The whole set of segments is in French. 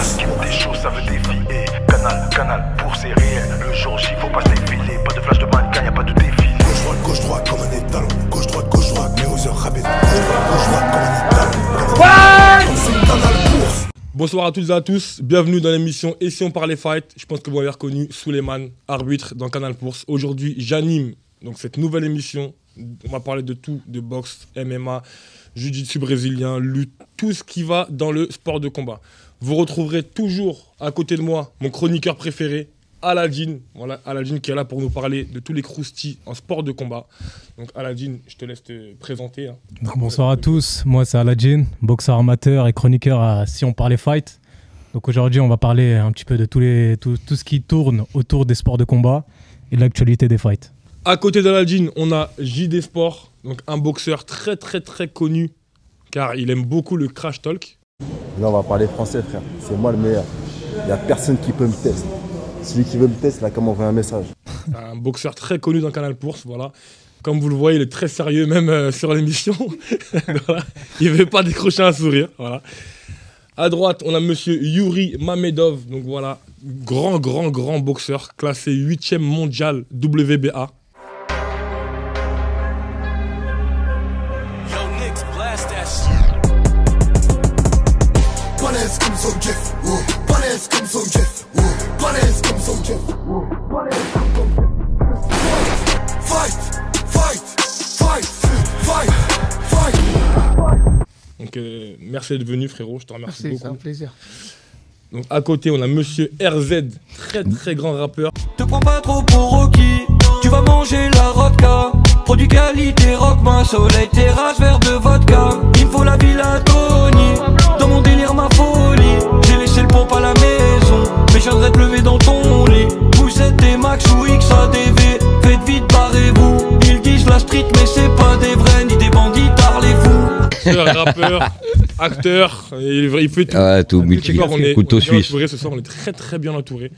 bourse. Qui monte des choses, ça veut défier. Canal, bourse c'est réel. Le jour J, faut pas se défiler. Pas de flash de mannequin, y'a pas de défilé. Gauche droite comme un étalon. Gauche droite, mais aux heures rapides. Gauche droite comme un étalon. C'est Canal Bourse. Bonsoir à toutes et à tous, bienvenue dans l'émission Et si on parlait fight. Je pense que vous m'avez reconnu, Souleymane, arbitre dans Canal Bourse. Aujourd'hui, j'anime donc cette nouvelle émission. On va parler de tout, de boxe, MMA, jiu-jitsu brésilien, lutte, tout ce qui va dans le sport de combat. Vous retrouverez toujours à côté de moi mon chroniqueur préféré, Aladine. Voilà, Aladine qui est là pour nous parler de tous les croustilles en sport de combat. Donc Aladine, je te laisse te présenter. Hein. Bonsoir à tous, moi c'est Aladine, boxeur amateur et chroniqueur à Si on parlait fight. Donc aujourd'hui on va parler un petit peu de tout ce qui tourne autour des sports de combat et de l'actualité des fights. À côté d'Aladine, on a JD Sport, donc un boxeur très connu car il aime beaucoup le crash talk. Là on va parler français frère, c'est moi le meilleur. Il n'y a personne qui peut me tester. Celui qui veut me tester, là, comme envoyer un message. Un boxeur très connu dans Canal Bourse, voilà. Comme vous le voyez, il est très sérieux, même sur l'émission. Voilà. Il ne veut pas décrocher un sourire, voilà. À droite, on a monsieur Yuri Mamedov, donc voilà, grand boxeur, classé 8e mondial WBA. Balèze comme son Jeff, oh. Balèze comme son Jeff, oh. Balèze comme son Jeff, oh. Balèze comme son Jeff. Fight. Donc merci d'être venu frérot, je te remercie beaucoup. C'est un plaisir. Donc à côté, on a monsieur RZ, très grand rappeur. Te prends pas trop pour Rocky, tu vas manger la rodka. Produit qualité, rockman, soleil, terrasse, verre de vodka. Il me faut la villa Tony, dans mon délire ma folie. J'ai laissé le pompe à la maison, mais je viendrai te lever dans ton lit. Vous êtes des max ou XADV, faites vite, barrez-vous. Ils disent la street, mais c'est pas des vrais, ni des bandits, parlez-vous. Rappeur, acteur, il fait tout. Ah, tout multi, couteau suisse. Ce soir, on est très bien entouré.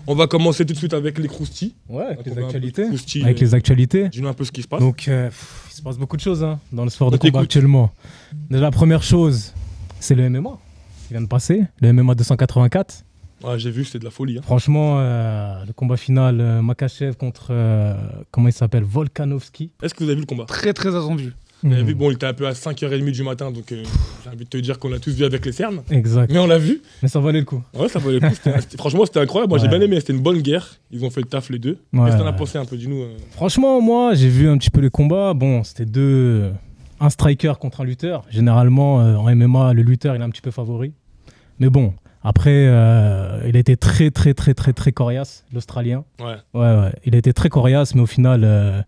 On va commencer tout de suite avec les croustilles. Ouais, avec les actualités. Avec les actualités. Dis-nous un peu ce qui se passe. Donc, il se passe beaucoup de choses hein, dans le sport de combat actuellement. Déjà, la première chose, c'est le MMA qui vient de passer, le MMA 284. Ouais, j'ai vu, c'était de la folie. Hein. Franchement, le combat final, Makhachev contre, comment il s'appelle, Volkanovski. Est-ce que vous avez vu le combat? Très attendu. Vous avez vu, bon, il était un peu à 5h30 du matin, donc j'ai envie de te dire qu'on l'a tous vu avec les cernes. Exact. Mais on l'a vu. Mais ça valait le coup. Ouais, ça valait le coup. Franchement, c'était incroyable. Moi, j'ai bien aimé. C'était une bonne guerre. Ils ont fait le taf les deux. Ouais. Qu'est-ce que t'en as pensé un peu? Dis-nous. Franchement, moi, j'ai vu un petit peu les combats. Bon, c'était un striker contre un lutteur. Généralement, en MMA, le lutteur, il est un petit peu favori. Mais bon, après, il a été très coriace, l'Australien. Ouais. Il a été très coriace, mais au final...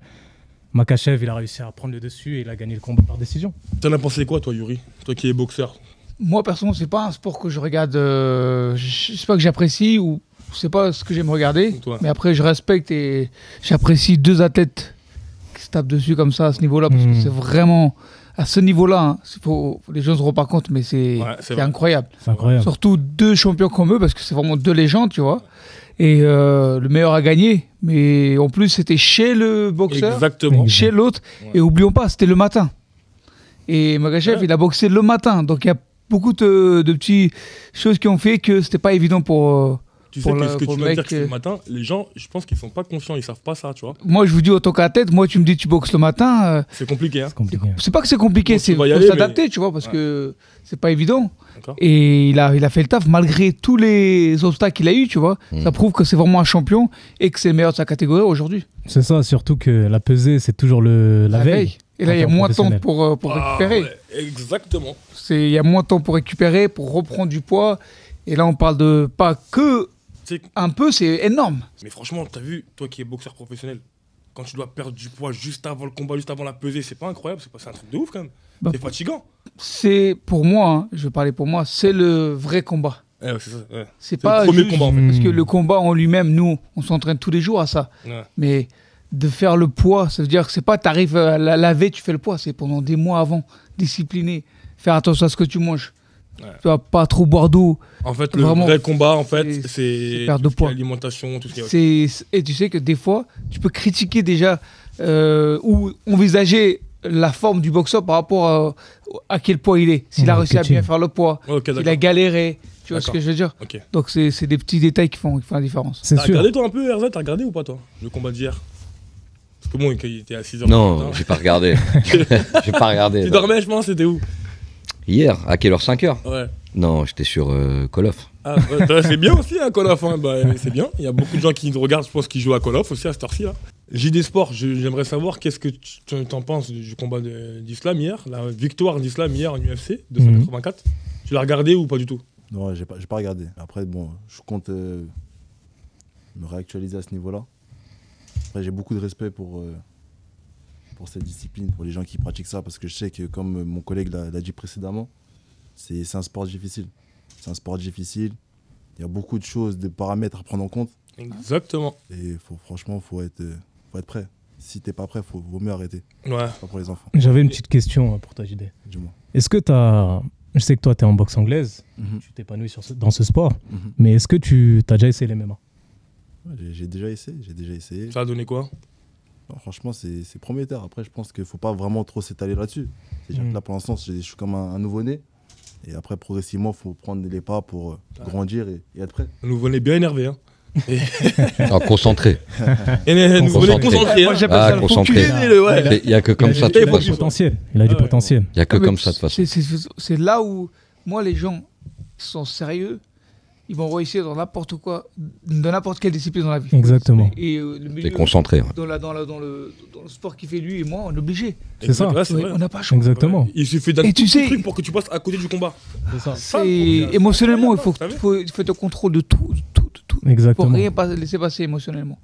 Makhachev, il a réussi à prendre le dessus et il a gagné le combat par décision. T'en as pensé quoi, toi, Yuri? Toi qui es boxeur? Moi, personnellement, c'est pas un sport que je regarde. C'est pas que j'apprécie ou c'est pas ce que j'aime regarder. Mais après, je respecte et j'apprécie deux athlètes qui se tapent dessus comme ça à ce niveau-là. Parce que c'est vraiment à ce niveau-là. Hein, les gens ne se rendent pas compte, mais c'est incroyable. C'est incroyable. Surtout deux champions comme eux parce que c'est vraiment deux légendes, tu vois. Et le meilleur a gagné, mais en plus c'était chez le boxeur, exactement, chez l'autre. Ouais. Et oublions pas, c'était le matin. Et Makhachev, il a boxé le matin, donc il y a beaucoup de petites choses qui ont fait que c'était pas évident pour. Tu sais que ce que tu vas dire que c'est le matin, les gens, je pense qu'ils sont pas conscients, ils savent pas ça, tu vois. Moi, je vous dis, en tant qu'athlète, moi, tu me dis tu boxes le matin. C'est compliqué, hein. C'est pas que c'est compliqué, bon, c'est faut s'adapter, tu vois, parce que c'est pas évident. Et il a fait le taf malgré tous les obstacles qu'il a eu, tu vois. Ça prouve que c'est vraiment un champion et que c'est le meilleur de sa catégorie aujourd'hui. C'est ça, surtout que la pesée, c'est toujours la veille. Et là, il y a moins de temps pour récupérer. Ouais, exactement. Il y a moins de temps pour récupérer, pour reprendre du poids. Et là, on parle de pas que un peu, c'est énorme. Mais franchement, t'as vu, toi qui es boxeur professionnel, quand tu dois perdre du poids juste avant le combat, juste avant la pesée, c'est pas incroyable, c'est un truc de ouf quand même. C'est fatigant. C'est pour moi, hein, je vais parler pour moi, c'est le vrai combat. Ouais, c'est ça. Ouais. C'est pas le premier juste, combat en fait. Parce que le combat en lui-même, nous, on s'entraîne tous les jours à ça. Ouais. Mais de faire le poids, ça veut dire que c'est pas t'arrives à la veille, tu fais le poids, c'est pendant des mois avant, discipliné, faire attention à ce que tu manges. Ouais. Tu vas pas trop boire d'eau. En fait, le vrai combat, en fait, c'est perte de poids, l'alimentation, tout ce qui est. Et tu sais que des fois, tu peux critiquer déjà ou envisager la forme du boxeur par rapport à quel poids il est. S'il a réussi à bien faire le poids, s'il a galéré, Tu vois ce que je veux dire? Okay. Donc c'est des petits détails qui font la différence. T'as regardé toi un peu, RZ? T'as regardé ou pas toi, le combat d'hier? Parce que bon, il était à 6h. Non, j'ai pas regardé. J'ai pas regardé. Tu dormais, je pense, c'était où? Hier, à quelle heure? 5h? Ouais. Non, j'étais sur Call of. Ah, ouais, c'est bien aussi, hein, Call of. Hein. Bah, c'est bien. Il y a beaucoup de gens qui nous regardent, je pense, qui jouent à Call of aussi à cette heure-ci. JD Sport, j'aimerais savoir qu'est-ce que tu en penses du combat d'Islam hier, la victoire d'Islam hier en UFC, 284. Tu l'as regardé ou pas du tout? Non, j'ai pas regardé. Après, bon, je compte me réactualiser à ce niveau-là. Après, j'ai beaucoup de respect pour cette discipline, pour les gens qui pratiquent ça, parce que je sais que, comme mon collègue l'a dit précédemment, c'est un sport difficile. C'est un sport difficile. Il y a beaucoup de choses, de paramètres à prendre en compte. Exactement. Et franchement, faut être prêt. Si t'es pas prêt, vaut mieux arrêter. Ouais. Pas pour les enfants. J'avais une petite question pour toi, JD. Dis-moi. Est-ce que je sais que toi, tu es en boxe anglaise, tu t'épanouis dans ce sport, mais est-ce que tu as déjà essayé les MMA? Ouais, j'ai déjà essayé. Ça a donné quoi? Non, franchement, c'est prometteur. Après, je pense qu'il ne faut pas vraiment trop s'étaler là-dessus. Là, pour l'instant, je suis comme un nouveau-né. Et après, progressivement, il faut prendre les pas pour grandir et être prêt. Un nouveau-né bien énervé. Hein. Concentré. Nouveau-né concentré. Moi, j'appelle ça concentré. Il n'y a que comme ça de toute façon. Il a du potentiel. Il n'y a que comme ça de toute façon. C'est là où, moi, les gens qui sont sérieux, ils vont réussir dans n'importe quoi, dans n'importe quelle discipline dans la vie. Exactement. Et le milieu, t'es concentré. Ouais. Dans le sport qu'il fait lui et moi, on est obligé. C'est ça. Ouais, c'est vrai. On n'a pas le choix. Exactement. Ouais. Il suffit d'un petit truc pour que tu passes à côté du combat. C'est ça. Émotionnellement, il faut te contrôle de tout. Exactement. Pour rien laisser passer émotionnellement.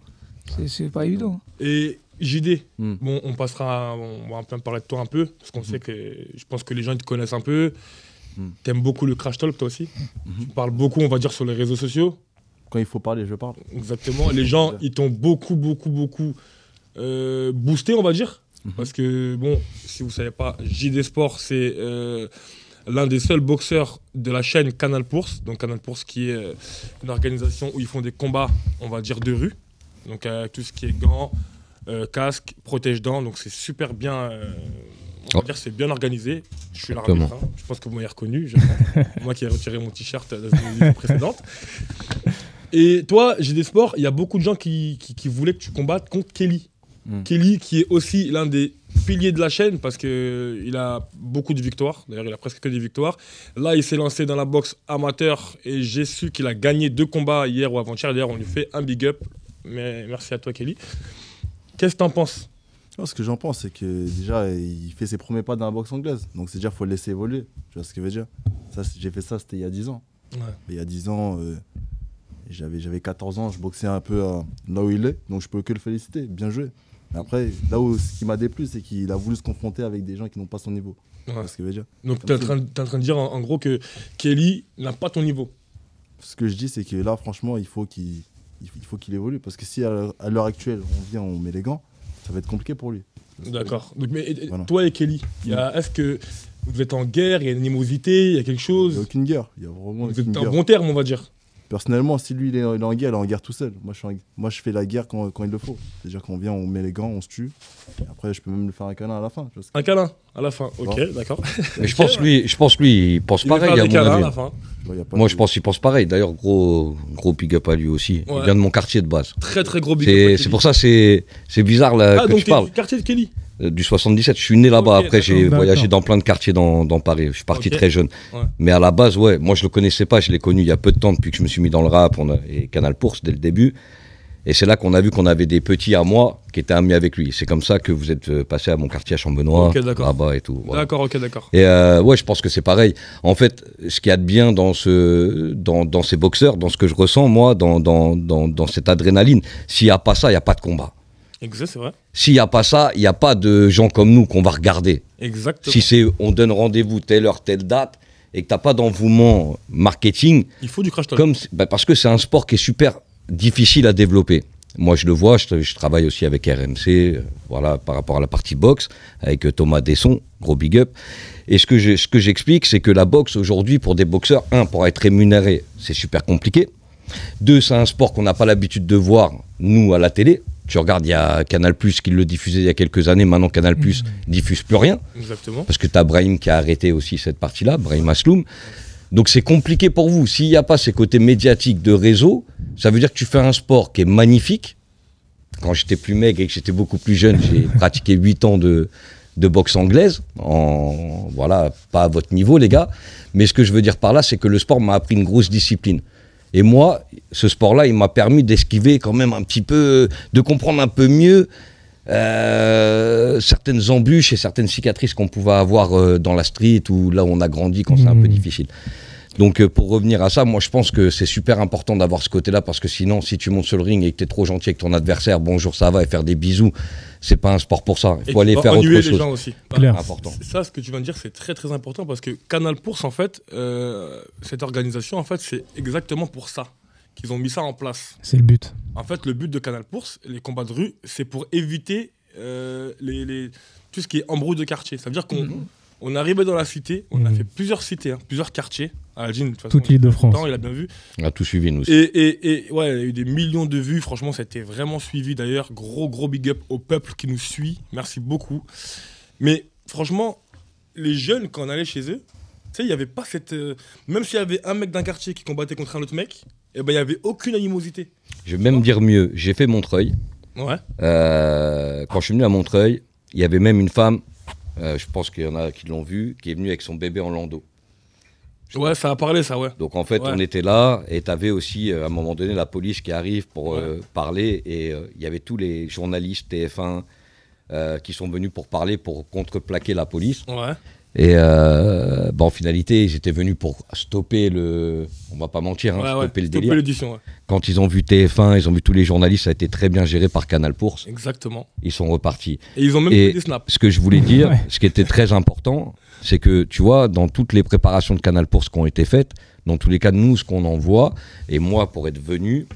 C'est pas évident. Et JD, bon, on va un peu parler de toi un peu, parce qu'on sait que je pense que les gens ils te connaissent un peu. T'aimes beaucoup le crash talk, toi aussi. Tu parles beaucoup, on va dire, sur les réseaux sociaux. Quand il faut parler, je parle. Exactement. Les gens, ils t'ont beaucoup boosté, on va dire. Parce que, bon, si vous ne savez pas, JD Sport, c'est l'un des seuls boxeurs de la chaîne Canal Bourse. Donc Canal Bourse qui est une organisation où ils font des combats, on va dire, de rue. Donc tout ce qui est gants, casque, protège-dents. Donc c'est super bien... on va dire c'est bien organisé. Je suis l'arbitre, hein. Je pense que vous m'avez reconnu. Moi qui ai retiré mon t-shirt dans une vidéo précédente. Et toi, JD Sport, il y a beaucoup de gens qui voulaient que tu combattes contre Kelly. Kelly qui est aussi l'un des piliers de la chaîne parce qu'il a beaucoup de victoires. D'ailleurs, il a presque que des victoires. Là, il s'est lancé dans la boxe amateur et j'ai su qu'il a gagné 2 combats hier ou avant-hier. D'ailleurs, on lui fait un big up. Mais merci à toi, Kelly. Qu'est-ce que tu en penses? Ce que j'en pense, c'est que déjà, il fait ses premiers pas dans la boxe anglaise. Donc, c'est-à-dire qu'il faut le laisser évoluer. Tu vois ce que je veux dire? J'ai fait ça, c'était il y a 10 ans. Ouais. Il y a 10 ans, j'avais 14 ans, je boxais un peu là où il est. Donc, je peux que le féliciter. Bien joué. Mais après, là où ce qui m'a déplu, c'est qu'il a voulu se confronter avec des gens qui n'ont pas son niveau. Ouais. Tu vois ce que je veux dire? Donc, tu es en train de dire en gros que Kelly n'a pas ton niveau. Ce que je dis, c'est que là, franchement, il faut qu'il évolue. Parce que si à l'heure actuelle, on met les gants, ça va être compliqué pour lui. D'accord. Mais voilà. Toi et Kelly, est-ce que vous êtes en guerre, il y a une animosité, il y a quelque chose? Il n'y a aucune guerre. Il y a vraiment vous êtes en bon terme, on va dire. Personnellement, si lui il est en guerre tout seul. Moi, je fais la guerre quand il le faut. C'est-à-dire qu'on vient, on met les gants, on se tue. Et après, je peux même lui faire un câlin à la fin. Un câlin à la fin, ok, d'accord. Mais je pense lui, il pense pareil à mon avis. À la fin. Moi, je pense qu'il pense pareil. D'ailleurs, gros big up à lui aussi. Ouais. Il vient de mon quartier de base. Très gros big up. C'est pour ça, c'est bizarre là, que tu parles. Du quartier de Kelly? Du 77, je suis né là-bas. Okay, après, j'ai voyagé dans plein de quartiers dans Paris. Je suis parti très jeune. Ouais. Mais à la base, ouais, moi je le connaissais pas. Je l'ai connu il y a peu de temps depuis que je me suis mis dans le rap et Canal Bourse dès le début. Et c'est là qu'on a vu qu'on avait des petits à moi qui étaient amis avec lui. C'est comme ça que vous êtes passé à mon quartier à Chambenois, là-bas et tout. Voilà. D'accord. Et ouais, je pense que c'est pareil. En fait, ce qu'il y a de bien dans ces boxeurs, dans ce que je ressens, moi, dans cette adrénaline, s'il n'y a pas ça, il n'y a pas de combat. Exact, c'est vrai. S'il n'y a pas ça, il n'y a pas de gens comme nous qu'on va regarder. Exactement. Si on donne rendez-vous telle heure, telle date, et que tu n'as pas d'envouement marketing... Il faut du crash talk. Parce que c'est un sport qui est super difficile à développer. Moi, je le vois, je travaille aussi avec RMC, voilà, par rapport à la partie boxe, avec Thomas Desson, gros big up. Et ce que j'explique, c'est que la boxe, aujourd'hui, pour des boxeurs, pour être rémunéré, c'est super compliqué. 2, c'est un sport qu'on n'a pas l'habitude de voir, nous, à la télé. Tu regardes, il y a Canal+, qui le diffusait il y a quelques années. Maintenant, Canal+, diffuse plus rien. Exactement. Parce que tu as Brahim qui a arrêté aussi cette partie-là, Brahim Asloum. Donc c'est compliqué pour vous. S'il n'y a pas ces côtés médiatiques de réseau, ça veut dire que tu fais un sport qui est magnifique. Quand j'étais plus maigre et que j'étais beaucoup plus jeune, j'ai pratiqué 8 ans de boxe anglaise. Voilà, pas à votre niveau, les gars. Mais ce que je veux dire par là, c'est que le sport m'a appris une grosse discipline. Et moi, ce sport-là, il m'a permis d'esquiver quand même un petit peu, de comprendre un peu mieux certaines embûches et certaines cicatrices qu'on pouvait avoir dans la street ou là où on a grandi quand c'est un peu difficile. Donc pour revenir à ça, moi je pense que c'est super important d'avoir ce côté-là parce que sinon si tu montes sur le ring et que tu es trop gentil avec ton adversaire, bonjour ça va et faire des bisous, c'est pas un sport pour ça. Il faut aller faire autre chose. Les gens aussi. Clair. Important. Ça, ce que tu viens de dire, c'est très très important parce que Canal Bourse, en fait, cette organisation, en fait, c'est exactement pour ça qu'ils ont mis ça en place. C'est le but. En fait, le but de Canal Bourse, les combats de rue, c'est pour éviter tout ce qui est embrouille de quartier. Ça veut dire qu'on arrivait dans la cité, on a fait plusieurs cités, plusieurs quartiers. Aljin, toute l'île de France. Il a bien vu. On a tout suivi, nous aussi. Et ouais, il y a eu des millions de vues. Franchement, ça a été vraiment suivi. D'ailleurs, gros big up au peuple qui nous suit. Merci beaucoup. Mais franchement, les jeunes, quand on allait chez eux, tu sais, il n'y avait pas cette... même s'il y avait un mec d'un quartier qui combattait contre un autre mec, il n'y avait aucune animosité. Je vais même dire mieux. J'ai fait Montreuil. Ouais. Quand je suis venu à Montreuil, il y avait même une femme, je pense qu'il y en a qui l'ont vu, qui est venue avec son bébé en landau. Ouais, ça a parlé, ça, ouais. Donc en fait, on était là et tu avais aussi, à un moment donné, la police qui arrive pour parler et il y avait tous les journalistes TF1 qui sont venus pour parler, pour contreplaquer la police. Ouais. Et en finalité, ils étaient venus pour stopper on va pas mentir, stopper le délire. L'édition, ouais. Quand ils ont vu TF1, ils ont vu tous les journalistes, ça a été très bien géré par Canal Bourse. Exactement. Ils sont repartis. Et ils ont même fait des snaps. Ce que je voulais dire, ce qui était très important, c'est que, tu vois, dans toutes les préparations de Canal Bourse qui ont été faites, dans tous les cas, nous, ce qu'on en voit, et moi, pour être venu,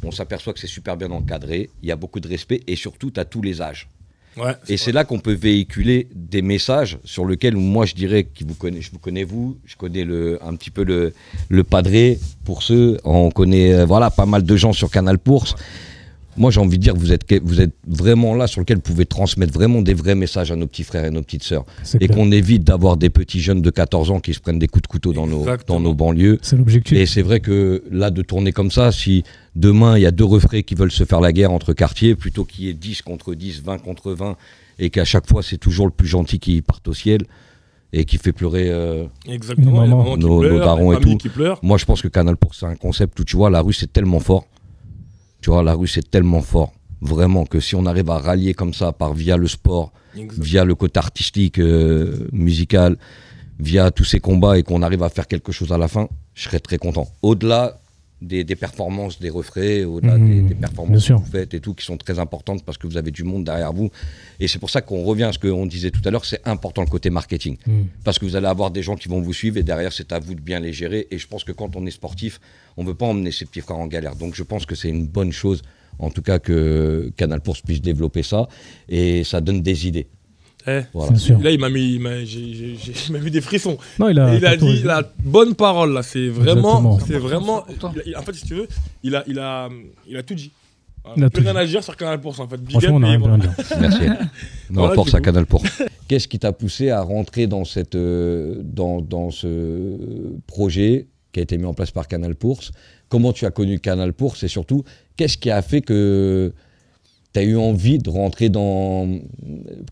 on s'aperçoit que c'est super bien encadré, il y a beaucoup de respect, et surtout, tu as tous les âges. Ouais, et c'est là qu'on peut véhiculer des messages sur lesquels moi je dirais que je vous connais je connais un petit peu le padré pour ceux, on connaît pas mal de gens sur Canal Bourse. Moi j'ai envie de dire que vous êtes vraiment là sur lequel vous pouvez transmettre vraiment des vrais messages à nos petits frères et nos petites sœurs. Et qu'on évite d'avoir des petits jeunes de 14 ans qui se prennent des coups de couteau dans nos banlieues. C'est l'objectif. Et c'est vrai que là de tourner comme ça, si demain il y a 2 refrains qui veulent se faire la guerre entre quartiers, plutôt qu'il y ait 10 contre 10, 20 contre 20, et qu'à chaque fois c'est toujours le plus gentil qui parte au ciel et qui fait pleurer nos darons et tout. Moi je pense que Canal Bourse c'est un concept où tu vois la rue c'est tellement fort. Tu vois, la rue, c'est tellement fort, vraiment, que si on arrive à rallier comme ça, via le sport, via le côté artistique, musical, via tous ces combats, et qu'on arrive à faire quelque chose à la fin, je serais très content. Au-delà des performances des refrains, au-delà des performances que vous faites et tout, qui sont très importantes parce que vous avez du monde derrière vous. Et c'est pour ça qu'on revient à ce qu'on disait tout à l'heure, c'est important le côté marketing. Parce que vous allez avoir des gens qui vont vous suivre et derrière, c'est à vous de bien les gérer. Et je pense que quand on est sportif, on ne veut pas emmener ses petits frères en galère. Donc je pense que c'est une bonne chose, en tout cas, que Canal Bourse puisse développer ça. Et ça donne des idées. Voilà. Là, il m'a mis des frissons. Non, il a dit la bonne parole là. C'est vraiment. En fait, si tu veux, il a tout dit. Il n'a plus rien à dire sur Canal Bourse en fait. Franchement, on a rien à dire. Merci. Non, force à Canal Bourse. Qu'est-ce qui t'a poussé à rentrer dans dans ce projet qui a été mis en place par Canal Bourse? Comment tu as connu Canal Bourse et surtout, qu'est-ce qui a fait que tu as eu envie de rentrer dans...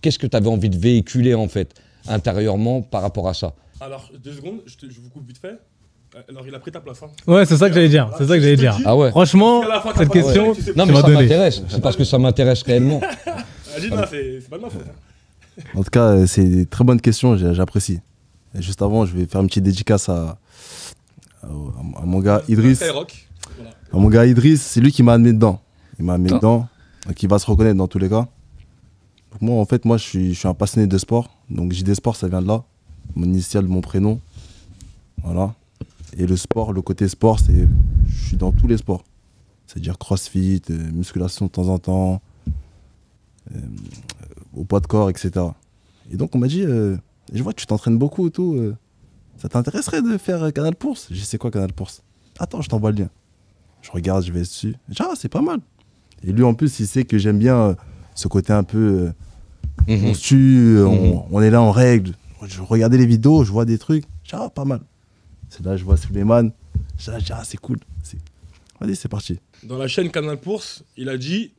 Qu'est-ce que tu avais envie de véhiculer, en fait, intérieurement, par rapport à ça? Alors, 2 secondes, je vous coupe vite fait. Alors, il a pris ta place. Hein. Ouais, c'est ça que j'allais dire. Ah ouais. Franchement, cette question, non, mais ça m'intéresse. C'est parce que ça m'intéresse réellement. C'est pas de ma faute. En tout cas, c'est une très bonne question, j'apprécie. Et juste avant, je vais faire une petite dédicace à mon gars Idriss. À mon gars Idriss, c'est lui qui m'a amené dedans. Il m'a amené dedans. Qui va se reconnaître dans tous les cas. Donc moi, en fait, je suis un passionné de sport. Donc JD Sport, ça vient de là. Mon initial de mon prénom. Voilà. Et le sport, le côté sport, je suis dans tous les sports. C'est-à-dire crossfit, musculation de temps en temps, au poids de corps, etc. Et donc on m'a dit, je vois que tu t'entraînes beaucoup et tout. Ça t'intéresserait de faire Canal Bourse? J'ai dit, c'est quoi Canal Bourse? Attends, je t'envoie le lien. Je regarde, je vais dessus. Je dis, c'est pas mal. Et lui, en plus, il sait que j'aime bien ce côté un peu... on se tue, on est là en règle. Je regardais les vidéos, je vois des trucs. Je dis, pas mal. C'est là, je vois Suleiman. Je dis, ah, c'est cool. Vas-y, c'est parti. Dans la chaîne Canal Bourse, il a dit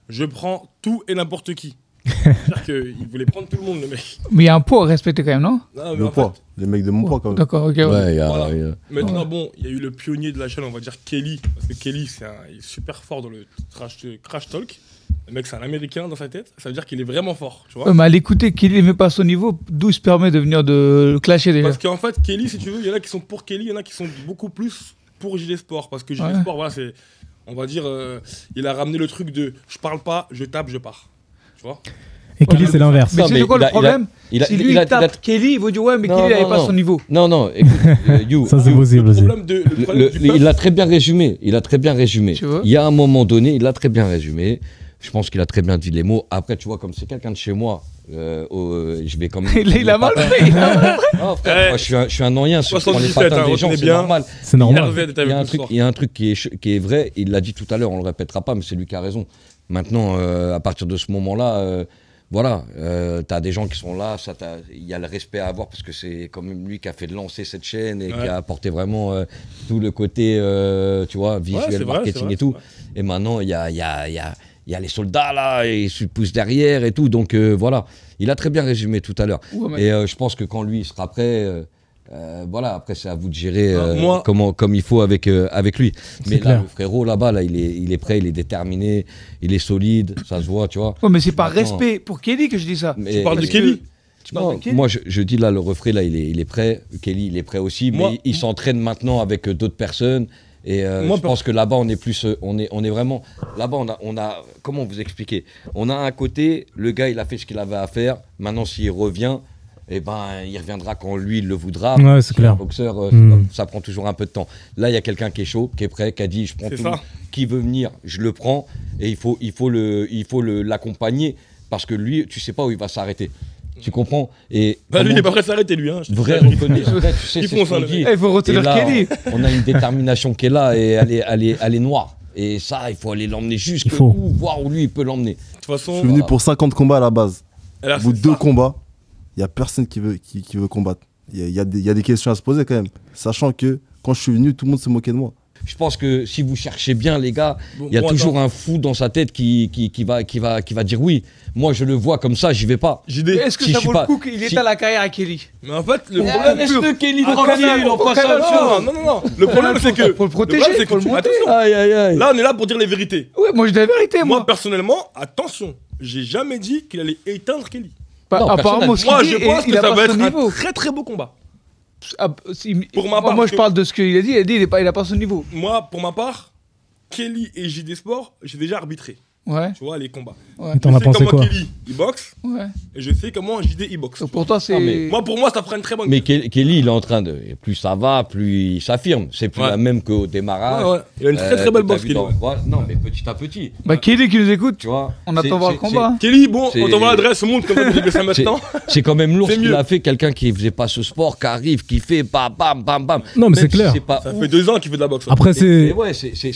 je prends tout et n'importe qui. C'est-à-dire qu'il voulait prendre tout le monde, le mec. Mais il y a un poids à respecter quand même, non? Non, Le poids. Les mecs de mon poids, quand même. D'accord, ok. Ouais, Voilà. Maintenant, bon, il y a eu le pionnier de la chaîne, on va dire Kelly. Parce que Kelly, il est super fort dans le crash talk. Le mec, c'est un Américain dans sa tête. Ça veut dire qu'il est vraiment fort, tu vois. Ouais, mais à l'écouter, Kelly n'est pas à son niveau, d'où il se permet de venir de le clasher déjà. Parce qu'en fait, Kelly, si tu veux, il y en a qui sont pour Kelly, il y en a qui sont beaucoup plus pour JD Sport. Parce que JD Sport, voilà, c'est, on va dire, il a ramené le truc de je parle pas, je tape, je pars. Tu vois. Et Kelly, c'est l'inverse. Mais c'est quoi le problème? Si lui il tape Kelly, il vous dit ouais, mais Kelly n'avait pas son niveau. Non, écoute, You. Ça, c'est possible aussi. Il a très bien résumé. Il y a un moment donné, il a très bien résumé. Je pense qu'il a très bien dit les mots. Après, tu vois, comme c'est quelqu'un de chez moi, je vais quand même. Il a mal fait. Non, frère, moi, je suis un noyen. Je prends les patins des gens, c'est normal. C'est normal. Il y a un truc qui est vrai. Il l'a dit tout à l'heure, on le répétera pas, mais c'est lui qui a raison. Maintenant, à partir de ce moment-là, voilà, t'as des gens qui sont là. Il y a le respect à avoir parce que c'est quand même lui qui a fait lancer cette chaîne et qui a apporté vraiment tout le côté, tu vois, visuel, marketing et tout. Et maintenant, il y a les soldats là, et ils se poussent derrière et tout. Donc voilà, il a très bien résumé tout à l'heure. Et je pense que quand lui il sera prêt, voilà, après c'est à vous de gérer comme il faut avec lui. Mais là, le frérot là-bas, là, il est prêt, il est déterminé, il est solide, ça se voit, tu vois. Ouais, mais c'est par respect pour Kelly que je dis ça. Tu parles de Kelly? Non, moi je dis là, le refrain là, il est prêt. Kelly, il est prêt aussi, mais il s'entraîne maintenant avec d'autres personnes. Et je pense que là-bas, on est plus, on est vraiment, là-bas, on a, comment vous expliquer? On a un côté, le gars, il a fait ce qu'il avait à faire. Maintenant, s'il revient, eh ben, il reviendra quand lui, il le voudra. Ouais, c'est clair. Un boxeur, ça prend toujours un peu de temps. Là, il y a quelqu'un qui est chaud, qui est prêt, qui a dit, je prends tout. Qui veut venir, je le prends. Et il faut l'accompagner parce que lui, tu sais pas où il va s'arrêter. Tu comprends? Et lui, il est pas prêt de s'arrêter, lui. Hein. Vrai reconnaissance. Tu sais, c'est ce qu'on dit. Il faut retenir Kelly. On a une détermination qui est là et elle est noire. Et ça, il faut aller l'emmener jusqu'où, voir où lui, il peut l'emmener. De toute façon, je suis venu pour 50 combats à la base. Au bout de 2 combats, il n'y a personne qui veut combattre. Il y a des questions à se poser quand même. Sachant que quand je suis venu, tout le monde se moquait de moi. Je pense que si vous cherchez bien, les gars, il y a toujours un fou dans sa tête qui va dire oui. Moi, je le vois comme ça, j'y vais pas. Est-ce que ça vaut le coup qu'il étale la carrière à Kelly? Mais en fait, le problème, laisse-le Kelly tranquille, on passe à autre chose. Non. Le problème, c'est que. Faut le protéger, faut le monter. Là, on est là pour dire les vérités. Ouais, moi, je dis la vérité, moi. Personnellement, attention, j'ai jamais dit qu'il allait éteindre Kelly. Apparemment, moi, je pense que ça va être un très très beau combat. Pour ma part, moi, je parle de ce qu'il a dit. Il a pas son niveau. Moi, pour ma part, Kelly et JD Sport, j'ai déjà arbitré. Ouais. Tu vois, les combats. Ouais. T'en as pensé quoi? Kelly, il boxe. Ouais. Et je sais comment JD, il boxe. Donc pour toi, c'est. Pour moi, ça fera une très bonne. Mais Kelly, il est en train de. Plus ça va, plus il s'affirme. C'est plus la même qu'au démarrage. Ouais. Il a une très très belle boxe, Kelly. Non, mais petit à petit. Kelly qui nous écoute, tu vois. On attend voir le combat. Kelly, bon, on t'envoie l'adresse, montre comme ça, tu fais ça maintenant. C'est quand même lourd ce qu'il a fait. Quelqu'un qui faisait pas ce sport, qui arrive, qui fait bam, bam, bam, bam. Non, mais c'est clair. Ça fait 2 ans qu'il fait de la boxe. Après, c'est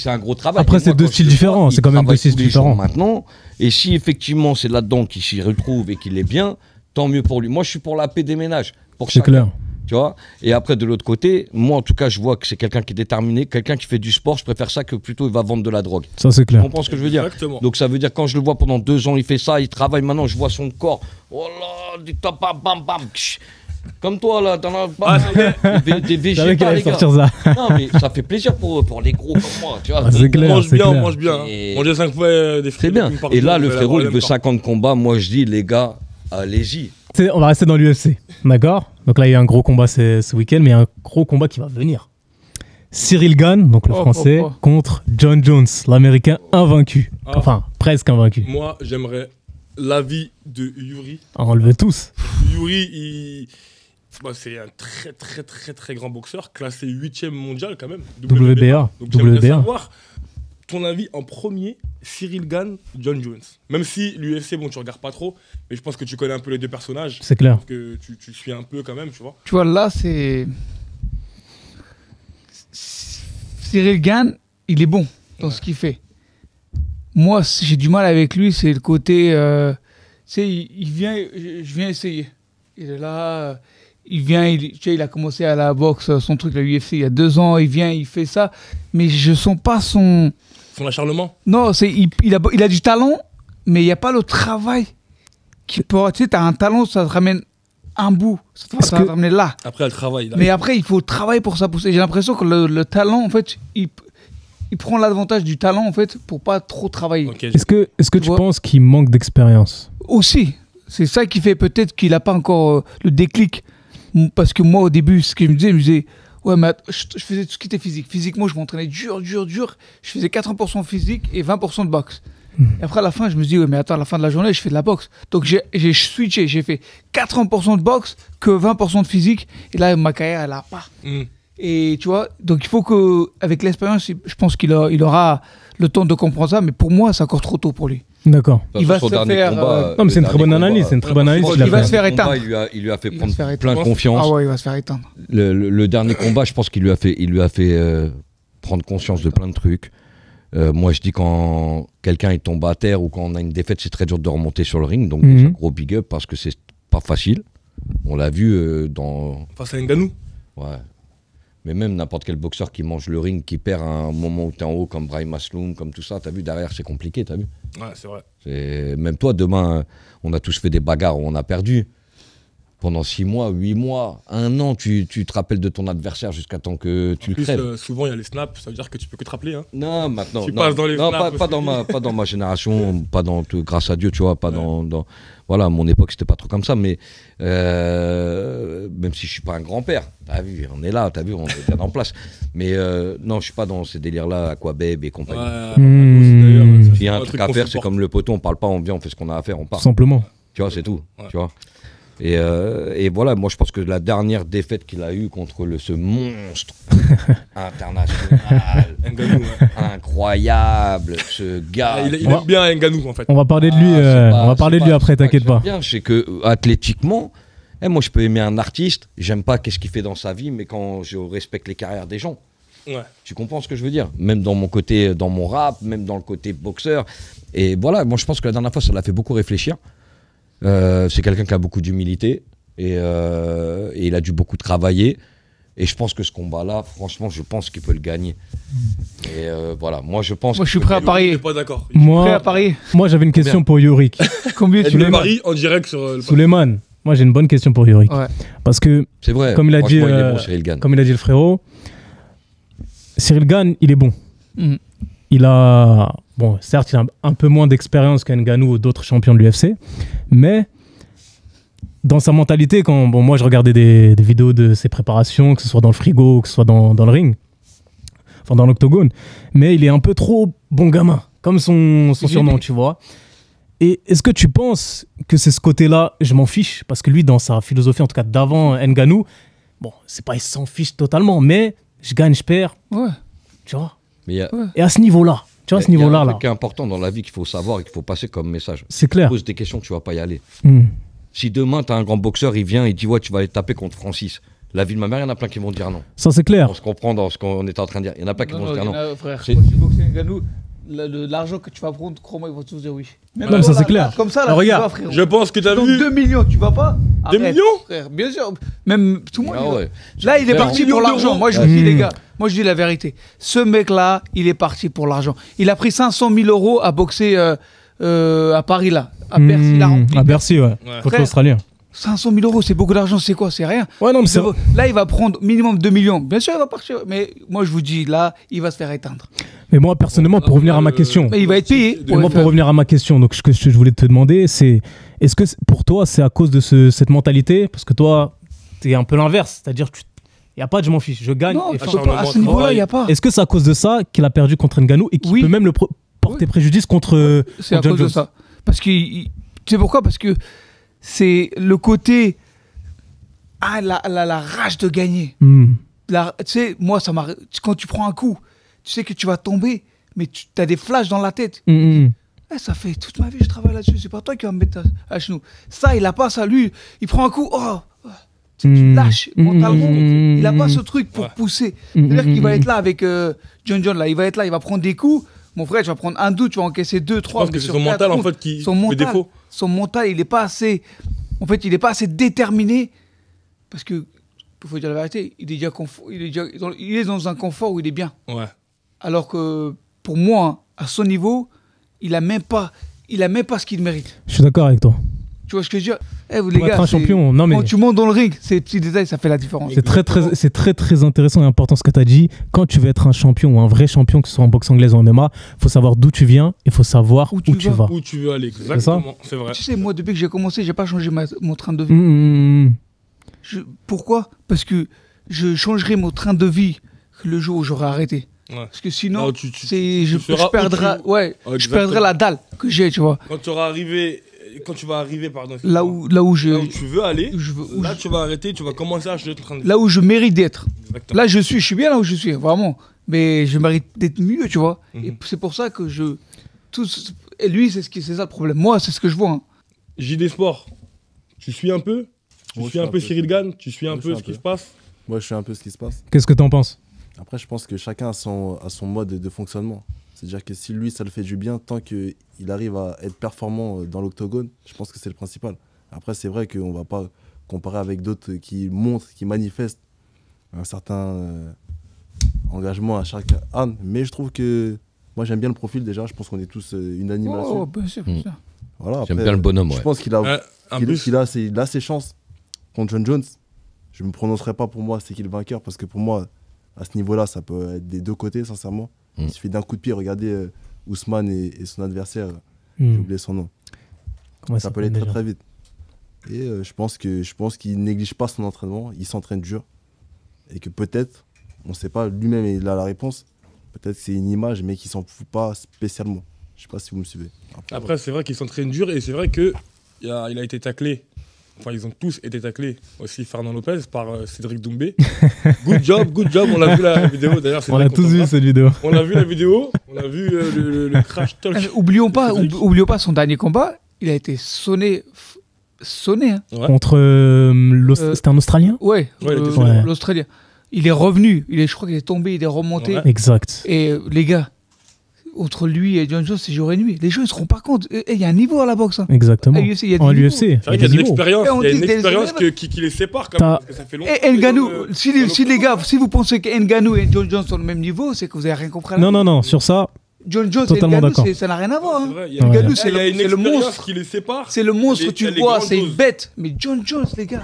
un gros travail. Après, c'est 2 styles différents. C'est quand même 2 styles différents. Maintenant. Et si effectivement c'est là-dedans qu'il s'y retrouve et qu'il est bien, tant mieux pour lui. Moi je suis pour la paix des ménages. C'est clair. Tu vois. Et après de l'autre côté, moi en tout cas je vois que c'est quelqu'un qui est déterminé, quelqu'un qui fait du sport, je préfère ça que plutôt il va vendre de la drogue. Ça c'est clair. Tu comprends ce que je veux dire? Exactement. Donc ça veut dire quand je le vois pendant 2 ans, il fait ça, il travaille maintenant, je vois son corps. Oh là, du top, bam, bam. Comme toi là, dans la des végétaux, les gars. Non mais ça fait plaisir pour les gros comme moi, tu vois. C'est clair, on mange bien. Manger 5 fois des frites. C'est bien. Et là le frérot il veut 50 combats, moi je dis les gars, allez-y. On va rester dans l'UFC, d'accord? Donc là il y a un gros combat ce week-end, mais il y a un gros combat qui va venir. Cyril Gane, donc le français, contre John Jones, l'américain invaincu. Enfin, presque invaincu. Moi j'aimerais l'avis de Yuri. On le veut tous. Yuri, c'est un très très très très grand boxeur, classé 8e mondial quand même. WBA. Donc j'aimerais savoir ton avis en premier, Cyril Gane, John Jones. Même si l'UFC, bon tu regardes pas trop, mais je pense que tu connais un peu les 2 personnages. C'est clair. Parce que tu suis un peu quand même, tu vois. Tu vois là c'est... Cyril Gane, il est bon dans ce qu'il fait. Moi, j'ai du mal avec lui, c'est le côté... tu sais, je viens essayer. Il est là, il vient, tu sais, il a commencé à la boxe, son truc, la UFC, il y a 2 ans, il vient, il fait ça. Mais je sens pas son acharnement. Non, il a du talent, mais il n'y a pas le travail qui peut. Tu sais, tu as un talent, ça te ramène un bout, ça te ramène là. Après, le travail. Mais après, il faut travailler pour ça pousser. J'ai l'impression que le talent, en fait, il prend l'avantage du talent, en fait, pour pas trop travailler. Okay, est-ce que tu penses qu'il manque d'expérience? Aussi. C'est ça qui fait peut-être qu'il n'a pas encore le déclic. Parce que moi, au début, ce qu'il me disait, ouais, mais je faisais tout ce qui était physique. Physiquement, je m'entraînais dur. Je faisais 80% physique et 20% de boxe. Et après, à la fin, je me dis, ouais, mais attends, à la fin de la journée, je fais de la boxe. Donc, j'ai switché. J'ai fait 80% de boxe que 20% de physique. Et là, ma carrière, elle n'a pas. Et tu vois, donc il faut qu'avec l'expérience, je pense qu'il aura le temps de comprendre ça. Mais pour moi, c'est encore trop tôt pour lui. D'accord. Il va se faire. Non, mais c'est une très bonne analyse. C'est une très bonne analyse. Il va se faire éteindre. Il lui a fait prendre plein de confiance. Ah ouais, il va se faire éteindre. Le dernier combat, je pense qu'il lui a fait prendre conscience de plein de trucs. Moi, je dis quand quelqu'un il tombe à terre ou quand on a une défaite, c'est très dur de remonter sur le ring. Donc, déjà, gros big up parce que c'est pas facile. On l'a vu dans. Face à Ngannou. Ouais. Mais même n'importe quel boxeur qui mange le ring, qui perd à un moment où tu es en haut, comme Brahim Masloum, comme tout ça, t'as vu, derrière, c'est compliqué, t'as vu. Ouais, c'est vrai. Même toi, demain, on a tous fait des bagarres où on a perdu. Pendant 6 mois, 8 mois, 1 an, tu te rappelles de ton adversaire jusqu'à temps que tu le crèves. Souvent, il y a les snaps, ça veut dire que tu peux que te rappeler. Hein. Non, maintenant. Tu passes dans les snaps. Pas dans ma génération, pas dans tout, grâce à Dieu, tu vois, pas dans. Voilà, à mon époque, c'était pas trop comme ça, mais même si je suis pas un grand-père, t'as vu, on est là, t'as vu, on est bien en place. Mais non, je suis pas dans ces délires-là, Aquabeb et compagnie. S'il y a un truc à faire, c'est comme le poteau, on parle pas, on vient, on fait ce qu'on a à faire, on part. Simplement. Tu vois, c'est tout. Tu vois. Et voilà, moi je pense que la dernière défaite qu'il a eue contre ce monstre international, incroyable, ce gars. Il aime bien Ngannou en fait. On va parler de lui, on va parler de lui après, t'inquiète pas. Bien, c'est que athlétiquement, moi je peux aimer un artiste, j'aime pas qu'est-ce qu'il fait dans sa vie, mais quand je respecte les carrières des gens. Ouais. Tu comprends ce que je veux dire? Même dans mon côté, dans mon rap, même dans le côté boxeur. Et voilà, moi je pense que la dernière fois ça l'a fait beaucoup réfléchir. C'est quelqu'un qui a beaucoup d'humilité et il a dû beaucoup travailler et je pense que ce combat-là, franchement, je pense qu'il peut le gagner. Et voilà, moi je pense. Moi je suis prêt à parier. Je suis pas d'accord. Moi j'avais une question pour Yorick. Combien tu le paries en direct sur Souleymane. Moi j'ai une bonne question pour Yorick. Ouais. Parce que c'est vrai. Comme il a dit, comme il a dit le frérot, Cyril Gane, il est bon. Il a, bon, certes, il a un peu moins d'expérience qu'Ngannou ou d'autres champions de l'UFC, mais dans sa mentalité, quand moi je regardais des vidéos de ses préparations, que ce soit dans le frigo, que ce soit dans le ring, enfin dans l'octogone, mais il est un peu trop bon gamin, comme son surnom, tu vois. Et est-ce que tu penses que c'est ce côté-là, je m'en fiche, parce que lui, dans sa philosophie, en tout cas d'avant Ngannou, bon, c'est pas il s'en fiche totalement, mais je gagne, je perds, tu vois. Et à ce niveau-là, tu vois, à ce niveau-là, il y a un truc qui est important dans la vie qu'il faut savoir et qu'il faut passer comme message. C'est clair. Tu poses des questions, tu vas pas y aller. Si demain, tu as un grand boxeur, il vient, il dit ouais, tu vas aller taper contre Francis. La vie de ma mère, il y en a plein qui vont dire non. Ça, c'est clair. On se comprend dans ce qu'on était en train de dire. Il y en a plein qui vont dire non. Frère, quand tu boxes Ngannou, l'argent que tu vas prendre, crois-moi, ils vont tous dire oui. Même ça, c'est clair. Comme ça, là, regarde, frère. Je pense que tu as vu. 2 millions, tu vas pas? 2 millions, frère, bien sûr. Même tout le monde. Ouais. Là, il est parti pour l'argent. Moi, je vous dis, les gars, moi, je dis la vérité. Ce mec-là, il est parti pour l'argent. Il a pris 500 000 € à boxer à Paris, là. À Bercy, là. À Bercy, ouais. Contre l'Australien. 500 000 €, c'est beaucoup d'argent, c'est quoi? C'est rien. Ouais, non, mais là, il va prendre minimum 2 millions. Bien sûr, il va partir. Mais moi, je vous dis, là, il va se faire éteindre. Mais moi, personnellement, pour revenir à ma question. Mais il va être payé. Moi, pour revenir à ma question, donc ce que je voulais te demander, c'est est-ce que pour toi, c'est à cause de cette mentalité? Parce que toi, t'es un peu l'inverse. C'est-à-dire, il n'y a pas de je m'en fiche, je gagne. Non, à ce niveau-là, il n'y a pas. Est-ce que c'est à cause de ça qu'il a perdu contre Ngannou et qu'il peut même le porter préjudice contre C'est à cause de ça. Parce que, tu sais pourquoi? Parce que c'est le côté. Ah, la rage de gagner. Tu sais, moi, ça m'a. Quand tu prends un coup, tu sais que tu vas tomber, mais tu as des flashs dans la tête. Ça fait toute ma vie, je travaille là-dessus. C'est pas toi qui vas me mettre à genoux. Ça, il a pas ça. Lui, il prend un coup. Oh, tu lâches mentalement. Il a pas ce truc pour pousser. C'est-à-dire qu'il va être là avec John là. Il va être là, il va prendre des coups. Mon frère, tu vas prendre un doute, tu vas encaisser 2, 3. Je pense que c'est son mental en fait qui fait défaut. Son mental, il est pas assez. En fait, il est pas assez déterminé Parce que, il faut dire la vérité, il est dans un confort où il est bien. Ouais. Alors que, pour moi, à son niveau, il a même pas ce qu'il mérite. Je suis d'accord avec toi. Tu vois ce que je veux dire? Vous, Pour être un champion, non mais... Quand tu montes dans le ring, ces petits détails, ça fait la différence. C'est très intéressant et important ce que tu as dit. Quand tu veux être un champion ou un vrai champion, que ce soit en boxe anglaise ou en MMA, il faut savoir d'où tu viens et il faut savoir où tu vas. Où tu veux aller, exactement. C'est vrai. Tu sais, moi, depuis que j'ai commencé, j'ai pas changé mon train de vie. Pourquoi? Parce que je changerai mon train de vie le jour où j'aurai arrêté. Ouais. Parce que sinon, je perdrai la dalle que j'ai, tu vois. Quand tu vas arriver, là où tu veux aller, tu vas arrêter, tu vas commencer à changer ton train de vie. Là où je mérite d'être. Là, je suis bien là où je suis, vraiment. Mais je mérite d'être mieux, tu vois. Et c'est pour ça que et lui, c'est ça le problème. Moi, c'est ce que je vois. JD Sport, tu suis un peu? Tu suis un peu Cyril Gane? Tu suis un peu ce qui se passe? Moi, je suis un peu ce qui se passe. Qu'est-ce que t'en penses? Après, je pense que chacun a son mode de fonctionnement. C'est-à-dire que si lui, ça le fait du bien, tant qu'il arrive à être performant dans l'octogone, je pense que c'est le principal. Après, c'est vrai qu'on ne va pas comparer avec d'autres qui montrent, qui manifestent un certain engagement à chaque âne. Mais je trouve que moi, j'aime bien le profil déjà. Je pense qu'on est tous unanimes là-dessus. Oh, bien sûr, bien sûr. Voilà, j'aime bien le bonhomme. Je pense qu'il a ses chances contre John Jones. Je ne me prononcerai pas pour moi, c'est qui le vainqueur, parce que pour moi, à ce niveau-là, ça peut être des deux côtés, sincèrement. Il suffit d'un coup de pied. Regardez Ousmane et son adversaire, j'ai oublié son nom. Ça peut aller très très vite. Et je pense qu'il néglige pas son entraînement, il s'entraîne dur. Et que peut-être, on ne sait pas, lui-même il a la réponse, peut-être que c'est une image, mais qu'il s'en fout pas spécialement. Je ne sais pas si vous me suivez. Après c'est vrai qu'il s'entraîne dur et c'est vrai qu'il a été taclé. Enfin, ils ont tous été taclés, aussi Fernand Lopez par Cédric Doumbé. Good job, on l'a vu la vidéo d'ailleurs. On a tous vu cette vidéo. On a vu la vidéo, on a vu le crash talk. Oublions pas son dernier combat, il a été sonné. Hein. Ouais. Contre c'était un Australien? Ouais. L'Australien. Il est revenu, je crois qu'il est tombé, il est remonté. Ouais. Exact. Et les gars, entre lui et John Jones, c'est jour et nuit. Les gens ne se rendent pas compte. Il y a un niveau à la boxe. Hein. Exactement. En UFC. C'est vrai qu'il y a une expérience qui les sépare. Parce que ça fait longtemps. Et Ngannou, si les gars, si vous pensez que Ngannou et John Jones sont au même niveau, c'est que vous n'avez rien compris. Non, sur ça. John Jones et Ngannou, ça n'a rien à voir. Ngannou, c'est le monstre qui les sépare. C'est le monstre, tu le vois, c'est une bête. Mais John Jones, les gars,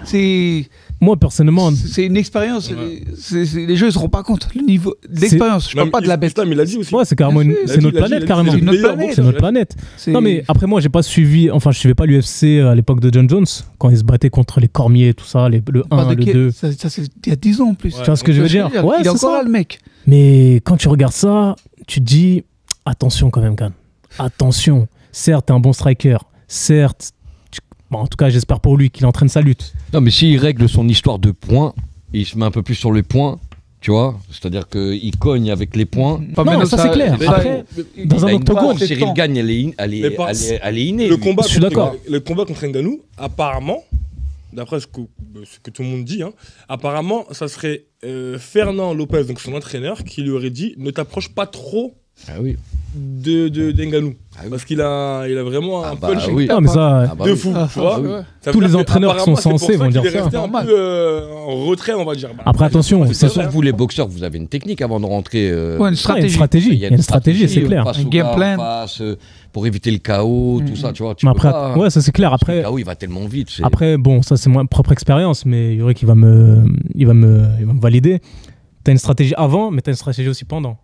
c'est. Moi, personnellement. C'est une expérience. Les gens ne se rendent pas compte. Le niveau d'expérience. Je ne parle pas de la bête. Mais il l'a dit aussi. Ouais, c'est carrément c'est notre planète, carrément. C'est notre planète. Non, mais après, moi, j'ai pas suivi. Enfin, je suivais pas l'UFC à l'époque de John Jones, quand il se battait contre les Cormier et tout ça, le 1, le 2. Ça, c'est il y a 10 ans en plus. Tu vois ce que je veux dire? Ouais, il est encore là, le mec. Mais quand tu regardes ça, tu te dis attention quand même, Khan. Attention. Certes, t'es un bon striker. Certes. Bon, en tout cas, j'espère pour lui qu'il entraîne sa lutte. Non, mais s'il règle son histoire de points, il se met un peu plus sur les points, tu vois. C'est-à-dire qu'il cogne avec les points. Non, ça c'est clair. Après, dans un octogone, Cyril Gane, elle est innée. Je suis d'accord. Le combat contre Ngannou, apparemment, d'après ce que tout le monde dit, apparemment, ça serait Fernand Lopez, donc son entraîneur, qui lui aurait dit ne t'approche pas trop. Ah oui. d'Ngannou. Parce qu'il a vraiment un punch de fou. Tu vois. Tous les entraîneurs qui sont censés vont dire ça. Il est resté un peu en retrait, on va dire. Après, attention. C'est sûr que vous, les boxeurs, vous avez une technique avant de rentrer. Une stratégie. Il y a une stratégie, c'est clair. Un game plan. Pour éviter le chaos, tout ça, tu vois. Ouais, ça c'est clair. Après, le chaos, il va tellement vite. Après, bon, ça c'est ma propre expérience, mais Yuri qui va me valider. T'as une stratégie avant, mais t'as une stratégie aussi pendant.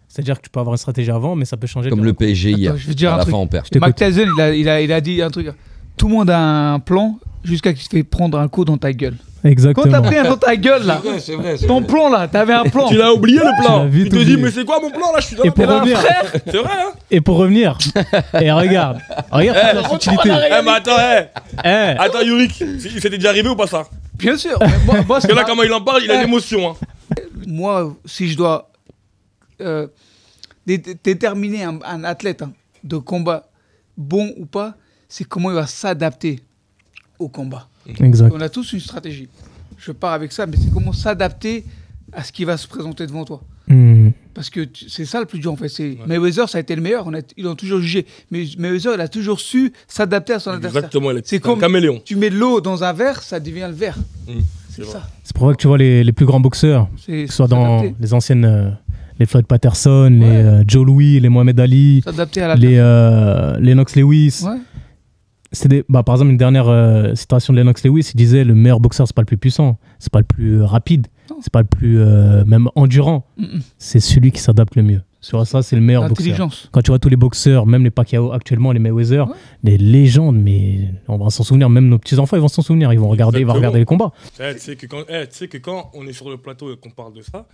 C'est-à-dire que tu peux avoir une stratégie avant, mais ça peut changer. Comme le PSG hier. Je veux dire à la fin, on perd. Mike Tyson, il a dit un truc. Tout le monde a un plan jusqu'à qu'il te fait prendre un coup dans ta gueule. Exactement. Quand t'as pris un dans ta gueule, là, c'est vrai, ton plan, là, t'avais un plan. Tu l'as oublié le plan. Tu te dis, mais c'est quoi mon plan là? Je suis dans C'est vrai, hein? Et pour revenir, et regarde la subtilité. Mais attends, attends, Yurik, il s'était déjà arrivé ou pas ça? Bien sûr. Parce que là, comment il en parle, il a l'émotion. Moi, si je dois déterminer un athlète de combat, bon ou pas, c'est comment il va s'adapter au combat. Exact. On a tous une stratégie. Je pars avec ça, mais c'est comment s'adapter à ce qui va se présenter devant toi. Parce que c'est ça le plus dur en fait. Mayweather, ça a été le meilleur. Ils l'ont toujours jugé. Mais Mayweather, il a toujours su s'adapter à son adversaire. Exactement, c'est comme un caméléon. Tu mets de l'eau dans un verre, ça devient le verre. C'est ça. C'est pour ça que tu vois les plus grands boxeurs, que ce soit dans les anciennes, les Floyd Patterson, les Joe Louis, les Mohamed Ali, les Lennox Lewis. Ouais. Par exemple, une dernière citation de Lennox Lewis, il disait le meilleur boxeur, c'est pas le plus puissant, c'est pas le plus rapide, c'est pas le plus même endurant, c'est celui qui s'adapte le mieux. Sur ça, c'est le meilleur boxeur. Quand tu vois tous les boxeurs, même les Pacquiao actuellement, les Mayweather, les légendes, mais on va s'en souvenir, même nos petits-enfants, ils vont s'en souvenir, ils vont regarder les combats. Tu sais que quand on est sur le plateau et qu'on parle de ça,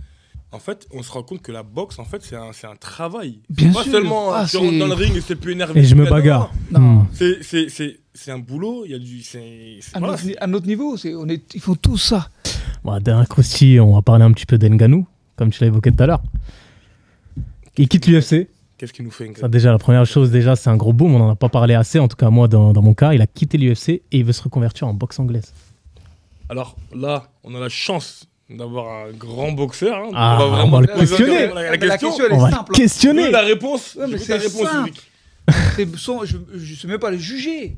en fait, on se rend compte que la boxe, en fait, c'est un travail. Bien pas sûr. seulement tu rentres dans le ring et c'est plus énervé. Et je me bagarre. Non. C'est un boulot, il y a du... À notre niveau, ils font tout ça. Bon, dernier croustille, on va parler un petit peu d'Ngannou, comme tu l'as évoqué tout à l'heure. Il quitte l'UFC. Qu'est-ce qu'il nous fait, Ngannou ? Ça, déjà, la première chose, c'est un gros boom. On n'en a pas parlé assez, en tout cas moi, dans mon cas. Il a quitté l'UFC et il veut se reconvertir en boxe anglaise. Alors là, on a la chance d'avoir un grand boxeur. Hein. On va le questionner. La question, elle est on va simple. Le questionner. La réponse, c'est simple. Je ne sais même pas le juger.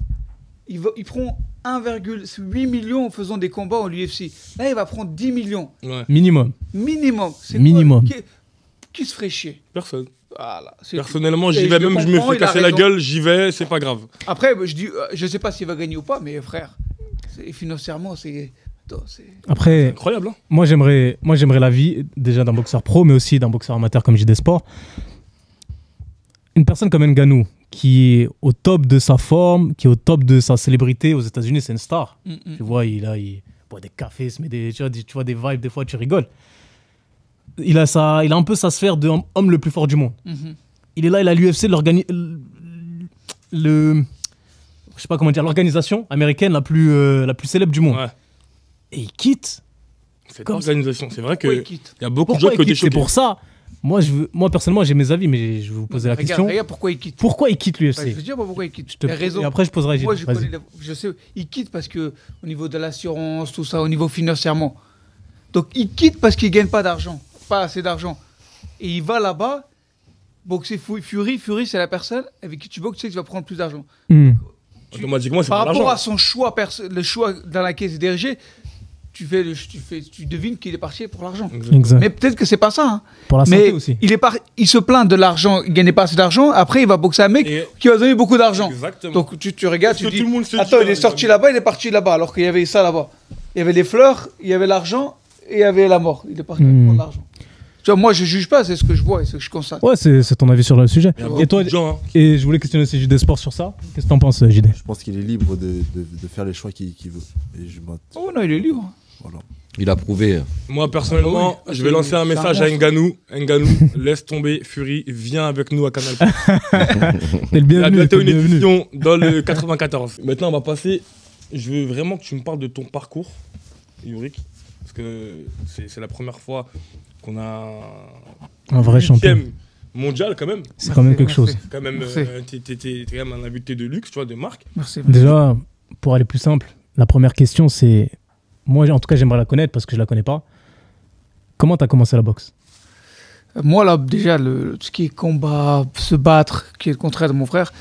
Il prend 1,8 million en faisant des combats en l'UFC. Là, il va prendre 10 millions. Ouais. Minimum. C'est minimum. Qui se ferait chier? Personne. Voilà, personnellement, j'y vais, même je me fais casser la gueule, j'y vais, c'est pas grave. Après, je sais pas s'il va gagner ou pas, mais frère, financièrement, c'est après, incroyable. Hein, moi, j'aimerais la vie déjà d'un boxeur pro, mais aussi d'un boxeur amateur comme JD Sport. Une personne comme Ngannou, qui est au top de sa forme, qui est au top de sa célébrité aux États-Unis, c'est une star. Tu vois, il boit des cafés, se met tu vois des vibes, des fois tu rigoles. Il a un peu sa sphère d'homme le plus fort du monde. Il est là, il a l'UFC, je sais pas comment dire, l'organisation américaine la plus célèbre du monde. Ouais. Et il quitte. Cette organisation, c'est vrai qu'il y a beaucoup de gens qui ont été choqués. C'est pour ça. Moi, personnellement, j'ai mes avis, mais je vais vous poser la question. Regarde pourquoi il quitte. Pourquoi il quitte l'UFC? Je vais te dire pourquoi il quitte. Et après, je poserai. Moi, je sais. Il quitte parce que au niveau de l'assurance, tout ça, au niveau financièrement. Donc, il quitte parce qu'il gagne pas d'argent, pas assez d'argent. Et il va là-bas boxer Fury. Fury, c'est la personne avec qui tu boxes, tu sais que tu vas prendre plus d'argent. Automatiquement, c'est par rapport à son choix, le choix dans la caisse dirigée. Tu devines qu'il est parti pour l'argent. Mais peut-être que c'est pas ça. Hein. Pour la santé aussi. Il se plaint de l'argent, il gagnait pas assez d'argent. Après, il va boxer un mec qui va donner beaucoup d'argent. Exactement. Donc tu regardes, tu dis, attends, il est sorti là-bas, il est parti là-bas, alors qu'il y avait ça là-bas. Il y avait les fleurs, il y avait l'argent et il y avait la mort. Il est parti pour l'argent. Tu vois, moi, je juge pas, c'est ce que je vois et ce que je constate. Ouais, c'est ton avis sur le sujet. Et toi, et je voulais questionner aussi JD Sport sur ça. Qu'est-ce que t'en penses, JD? Je pense qu'il est libre de faire les choix qu'il veut. Oh non, il est libre. Voilà. Il a prouvé. Moi, personnellement, je vais lancer un message à Ngannou. Ngannou, laisse tomber Fury, viens avec nous à Canal+. T'es le bienvenu. Il a bientôt une édition dans le 94. Maintenant, on va passer. Je veux vraiment que tu me parles de ton parcours, Yurick. Parce que c'est la première fois qu'on a un vrai champion mondial quand même. C'est quand même quelque chose. Quand même, t'es quand même un invité de luxe, tu vois, de marque. Merci. Déjà, pour aller plus simple, la première question c'est, moi en tout cas j'aimerais la connaître parce que je la connais pas. Comment t'as commencé la boxe? Moi là déjà tout ce qui est combat, se battre, qui est le contraire de mon frère,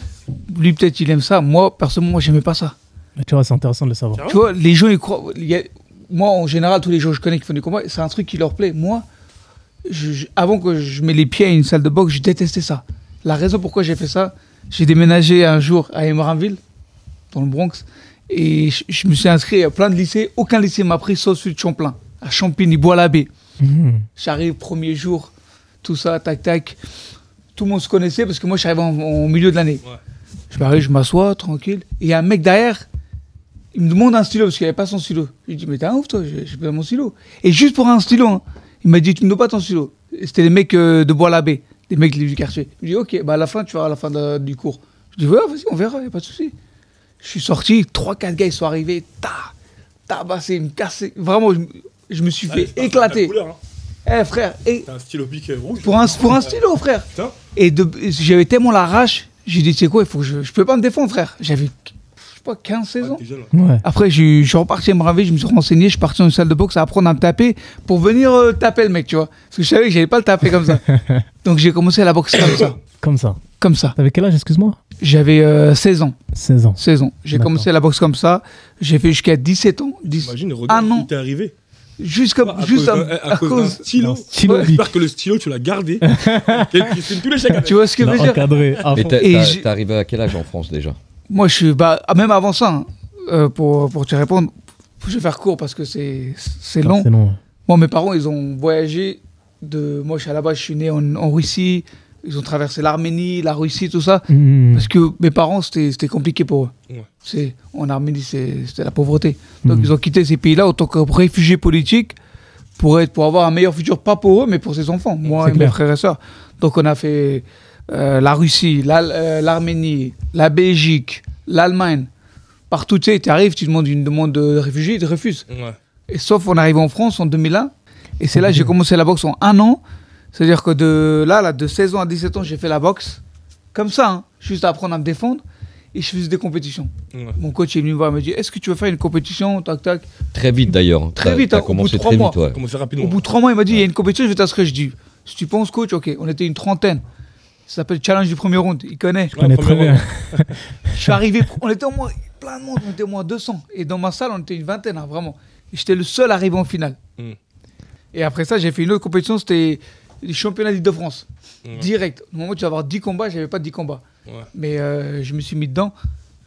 lui peut-être il aime ça. Moi personnellement j'aimais pas ça. Mais tu vois c'est intéressant de le savoir. Tu vois les gens ils croient. Moi en général tous les gens que je connais qui font du combat, c'est un truc qui leur plaît. Moi avant que je mette les pieds à une salle de boxe, je détestais ça. La raison pourquoi j'ai fait ça, j'ai déménagé un jour à Emeranville, dans le Bronx, et je me suis inscrit à plein de lycées. Aucun lycée m'a pris sauf celui de Champlain, à Champigny-Bois-l'Abbé. J'arrive premier jour, tout ça, tac tac. Tout le monde se connaissait parce que moi je suis arrivé au milieu de l'année. Ouais. Je m'arrive, je m'assois tranquille, et il y a un mec derrière. Il me demande un stylo parce qu'il n'avait pas son stylo. Je lui dis mais t'es un ouf toi, j'ai besoin de mon stylo. Et juste pour un stylo, hein, il m'a dit tu me donnes pas ton stylo. C'était les mecs de Bois-l'Abbé, des mecs du quartier. Je lui dis ok, bah à la fin tu verras à la fin du cours. Je dis ouais vas-y on verra, y a pas de souci. Je suis sorti, 3-4 gars ils sont arrivés, tabassé, me casser. Vraiment je me suis fait éclater. Couleur, hein. Frère, t'as un stylo piqué rouge. Pour un stylo frère. Putain. Et j'avais tellement la rage, j'ai dit tu sais quoi, il faut que je peux pas me défendre frère. sais pas, 15-16 ans. Ouais. Après, je suis reparti à me raver, je me suis renseigné, je suis parti dans une salle de boxe à apprendre à me taper pour venir taper le mec, tu vois. Parce que je savais que j'allais pas le taper comme ça. Donc j'ai commencé la boxe comme ça. Comme ça. Comme ça. T'avais quel âge, excuse-moi? J'avais 16 ans. 16 ans. 16 ans. J'ai commencé la boxe comme ça. J'ai fait jusqu'à 17 ans. Imagine, regarde, un an. t'es arrivé. Juste à cause d'un stylo. J'espère que le stylo, tu l'as gardé. C'est tous les chèques. Tu vois ce que je veux dire? Encadré. Mais t'es arrivé à quel âge en France déjà? Moi, je suis. Même avant ça, hein, pour te répondre, je vais faire court parce que c'est long. C'est long. Moi, mes parents, ils ont voyagé. Moi, à la base, je suis né en Russie. Ils ont traversé l'Arménie, la Russie, tout ça. Parce que mes parents, c'était compliqué pour eux. Ouais. En Arménie, c'était la pauvreté. Donc, ils ont quitté ces pays-là en tant que réfugiés politiques pour avoir un meilleur futur, pas pour eux, mais pour ses enfants, moi et mes frères et sœurs. Donc, on a fait la Russie, l'Arménie, la Belgique, l'Allemagne. Partout, tu sais, tu arrives, tu demandes une demande de réfugié, ils te refusent. Ouais. Et sauf on est arrivé en France en 2001. Et c'est là que j'ai commencé la boxe en 1 an. C'est-à-dire que de 16 ans à 17 ans, j'ai fait la boxe. Comme ça, hein, juste à apprendre à me défendre. Et je faisais des compétitions. Ouais. Mon coach est venu me voir et m'a dit, est-ce que tu veux faire une compétition? Tac, tac. Très vite d'ailleurs. Très vite, t'as commencé très vite. Ouais. Commencé rapidement. Au bout de 3 mois, il m'a dit, il y a une compétition, je vais t'inscrire. Je dis, si tu penses, coach, ok. On était une trentaine. Ça s'appelle Challenge du premier round. Il connaît. Je connais très bien. Je suis arrivé, on était au moins plein de monde, on était au moins 200. Et dans ma salle, on était une vingtaine, hein, vraiment. Et j'étais le seul arrivé en finale. Et après ça, j'ai fait une autre compétition, c'était les championnats d'Île-de-France. Direct. Au moment où tu vas avoir 10 combats, j'avais pas 10 combats. Ouais. Mais je me suis mis dedans.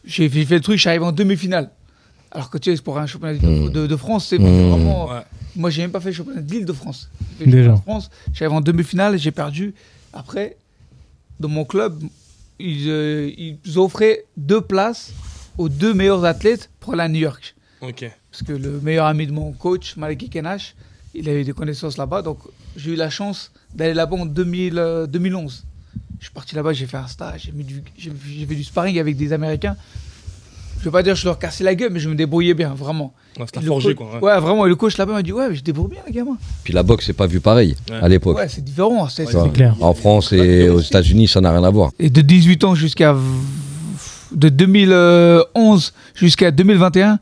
J'ai fait le truc, je suis arrivé en demi-finale. Alors que tu sais, pour un championnat de France, c'est vraiment. Ouais. Moi, j'ai même pas fait le championnat d'Île-de-France. Déjà. France, je suis arrivé en demi-finale, j'ai perdu. Après, dans mon club, ils offraient 2 places aux 2 meilleurs athlètes pour aller à New York. Ok. Parce que le meilleur ami de mon coach, Maliki Kenash, il avait des connaissances là-bas. Donc, j'ai eu la chance d'aller là-bas en 2011. Je suis parti là-bas, j'ai fait un stage, j'ai fait du sparring avec des Américains. Je ne veux pas dire que je leur cassais la gueule, mais je me débrouillais bien, vraiment. Ouais, c'était forgé, quoi. Ouais, vraiment. Et le coach là-bas m'a dit, ouais, mais je débrouille bien, les gamins. Puis la boxe, c'est pas vu pareil à l'époque. Ouais, c'est différent. C'est clair. En France et aux États-Unis, ça n'a rien à voir. Et de 18 ans de 2011 jusqu'à 2021,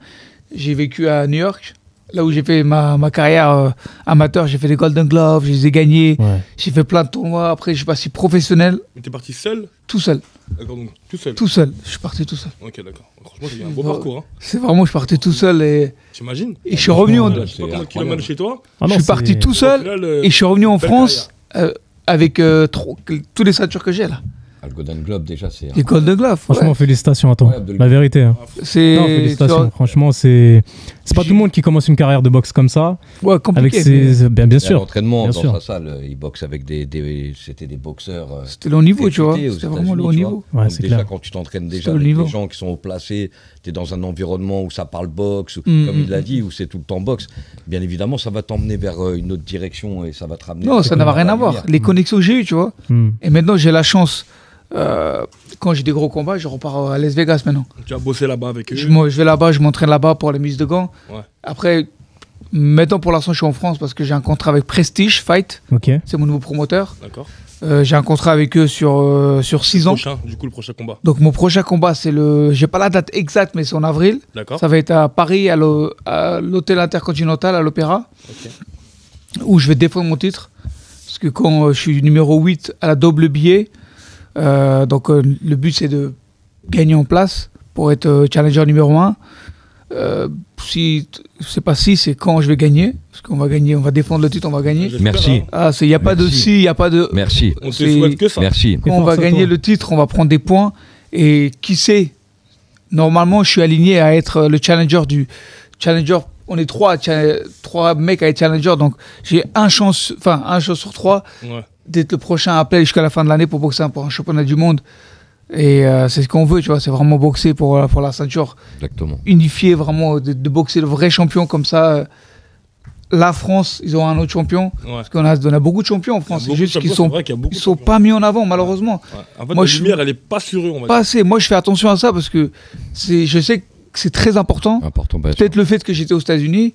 j'ai vécu à New York. Là où j'ai fait ma carrière amateur, j'ai fait des Golden Gloves, je les ai gagnés, j'ai fait plein de tournois. Après, je suis passé professionnel. Mais t'es parti seul? Tout seul. D'accord, donc tout seul? Tout seul, je suis parti tout seul. Ok, d'accord. Franchement, c'est un beau parcours. Hein. C'est vraiment, je partais tout seul et... T'imagines? Et je suis revenu Je sais pas combien de kilomètres chez toi. Je suis parti tout seul et je suis revenu en France avec tous les ceintures que j'ai là. Le Golden Globe, déjà, c'est... Les Golden Gloves. Franchement, félicitations à toi. La vérité. Hein. Non, félicitations. Franchement, c'est pas tout le monde qui commence une carrière de boxe comme ça. Ouais, compliqué. Avec bien sûr. L'entraînement dans sa salle, il boxe avec c'était des boxeurs. C'était le haut niveau, tu vois. C'était vraiment le haut niveau. Ouais, donc déjà, quand tu t'entraînes déjà avec des gens qui sont haut placés, tu es dans un environnement où ça parle boxe, comme il l'a dit, où c'est tout le temps boxe, bien évidemment, ça va t'emmener vers une autre direction et ça va te ramener... Non, ça n'a rien à voir. Les connexions que j'ai eues, tu vois. Et maintenant, j'ai la chance... quand j'ai des gros combats, je repars à Las Vegas maintenant. Tu vas bosser là-bas avec eux? Je vais là-bas, je m'entraîne là-bas pour les mises de gants. Ouais. Après, maintenant pour l'instant, je suis en France parce que j'ai un contrat avec Prestige Fight. Okay. C'est mon nouveau promoteur. D'accord. J'ai un contrat avec eux sur 6 ans. Le prochain combat. Donc mon prochain combat, c'est j'ai pas la date exacte, mais c'est en avril. D'accord. Ça va être à Paris, à l'hôtel Intercontinental, à l'Opéra, où je vais défendre mon titre. Parce que quand je suis numéro 8 à la double billet, donc le but c'est de gagner en place pour être challenger numéro 1. C'est quand je vais gagner, parce qu'on va gagner, on va défendre le titre, on va gagner. Merci. Il n'y a pas de si, il n'y a pas de... Merci. On te souhaite que ça. Merci. Quand on va gagner le titre, on va prendre des points. Et qui sait, normalement je suis aligné à être le challenger du... Challenger, on est 3 mecs à être challenger, donc j'ai un chance sur 3 d'être le prochain appelé jusqu'à la fin de l'année pour boxer pour un championnat du monde. Et c'est ce qu'on veut, tu vois, c'est vraiment boxer pour la ceinture. Exactement. Unifier, vraiment, de boxer le vrai champion comme ça. La France, ils ont un autre champion. Parce qu'on a beaucoup de champions en France. C'est juste qu'ils ne sont pas mis en avant, malheureusement. En fait, la lumière, elle n'est pas sur eux, on va dire. Pas assez. Moi, je fais attention à ça parce que je sais que c'est très important. Peut-être le fait que j'étais aux États-Unis,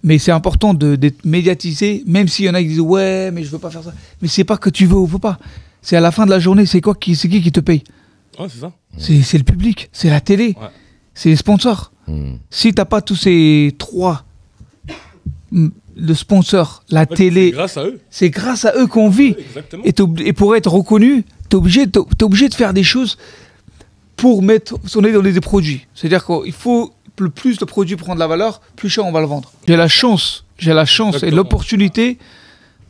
mais c'est important d'être médiatisé, même s'il y en a qui disent ouais, mais je veux pas faire ça. Mais c'est pas que tu veux ou veux pas. C'est à la fin de la journée, c'est qui te paye? Ouais, c'est ça. C'est le public, c'est la télé. Ouais. c'est les sponsors. Si t'as pas tous ces 3, le sponsor, la télé, c'est grâce à eux qu'on vit. Et pour être reconnu, t'es obligé de faire des choses pour mettre son nez dans des produits. C'est-à-dire qu'il faut, plus le produit prend de la valeur, plus cher on va le vendre. J'ai la chance et l'opportunité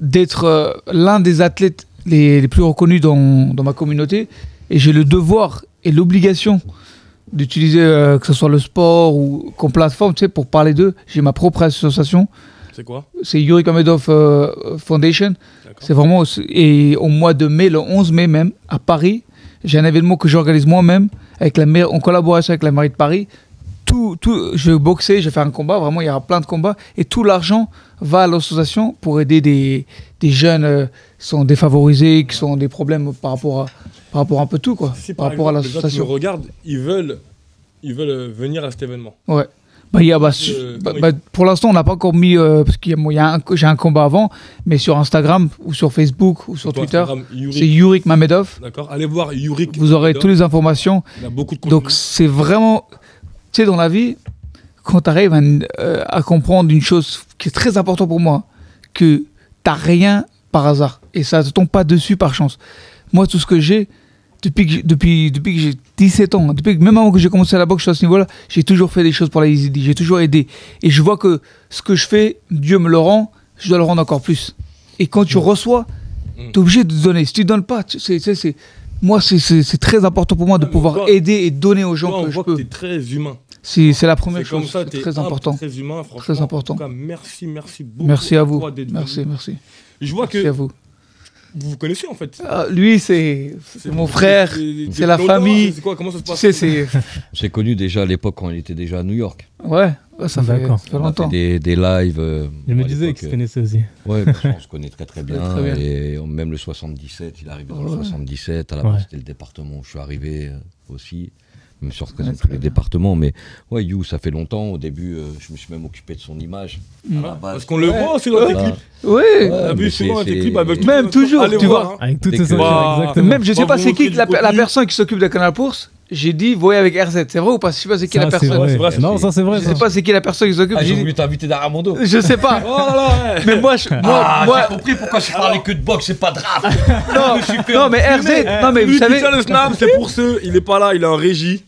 d'être l'un des athlètes les plus reconnus dans ma communauté, et j'ai le devoir et l'obligation d'utiliser que ce soit le sport ou comme plateforme, tu sais, pour parler d'eux. J'ai ma propre association. C'est quoi? C'est Yurik Mamedov Foundation. C'est vraiment, et au mois de mai, le 11 mai même, à Paris, j'ai un événement que j'organise moi-même en collaboration avec la mairie de Paris. Je vais boxer, je vais faire un combat, vraiment il y aura plein de combats, et tout l'argent va à l'association pour aider des jeunes qui sont défavorisés, qui ont des problèmes par rapport à un peu tout, quoi. Si par rapport à l'association. Les gens qui me regardent, ils veulent venir à cet événement. Ouais. Pour l'instant, on n'a pas encore mis, parce qu'il j'ai un combat avant, mais sur Instagram ou sur Facebook ou sur Twitter, c'est Yurik Mamedov. D'accord, allez voir Yurik. Vous aurez toutes les informations. Il a beaucoup de contenu. Donc c'est vraiment, tu sais, dans la vie, quand tu arrives à comprendre une chose qui est très importante pour moi, que tu n'as rien par hasard et ça ne te tombe pas dessus par chance. Moi, tout ce que j'ai, depuis que j'ai 17 ans, même avant que j'ai commencé la boxe à ce niveau-là, j'ai toujours fait des choses pour la Yazidi, j'ai toujours aidé. Et je vois que ce que je fais, Dieu me le rend, je dois le rendre encore plus. Et quand tu reçois, tu es obligé de donner. Si tu ne donnes pas, moi, c'est très important pour moi de pouvoir aider et donner aux gens que je peux. Tu es très humain. C'est la première chose, c'est très important. Très humain, franchement. Très important. En tout cas, merci beaucoup. Merci à vous. Merci. Je vois merci à vous. Vous vous connaissez en fait. Lui, c'est mon frère, c'est la famille. C'est quoi? Comment ça se passe? J'ai connu déjà à l'époque quand il était déjà à New York. Ouais, ça fait longtemps. On a fait des lives. Je me disais que tu connaissais aussi. Ouais, on se connaît très bien. Et même le 77, il est arrivé dans le 77. À la base, c'était le département où je suis arrivé aussi. Même si on reconnaît tous les départements, mais ouais, You, ça fait longtemps. Au début, je me suis même occupé de son image. Parce qu'on le voit aussi dans tes clips. Oui, on a vu souvent tes clips avec même toujours, tu vois. Avec toutes ces choses. Même, je sais pas c'est qui la personne qui s'occupe de Canal Bourse. J'ai dit, voyez avec RZ. C'est vrai ou pas? Je sais pas c'est qui la personne. Non, ça c'est vrai. Je sais pas c'est qui la personne qui s'occupe. J'ai voulu t'inviter derrière mon dos. Je sais pas. Mais moi, j'ai compris pourquoi je parlais que de boxe, c'est pas de rap. Non, mais RZ. Non, mais vous savez. Le snap, c'est pour ceux. Il est pas là, il est en régie.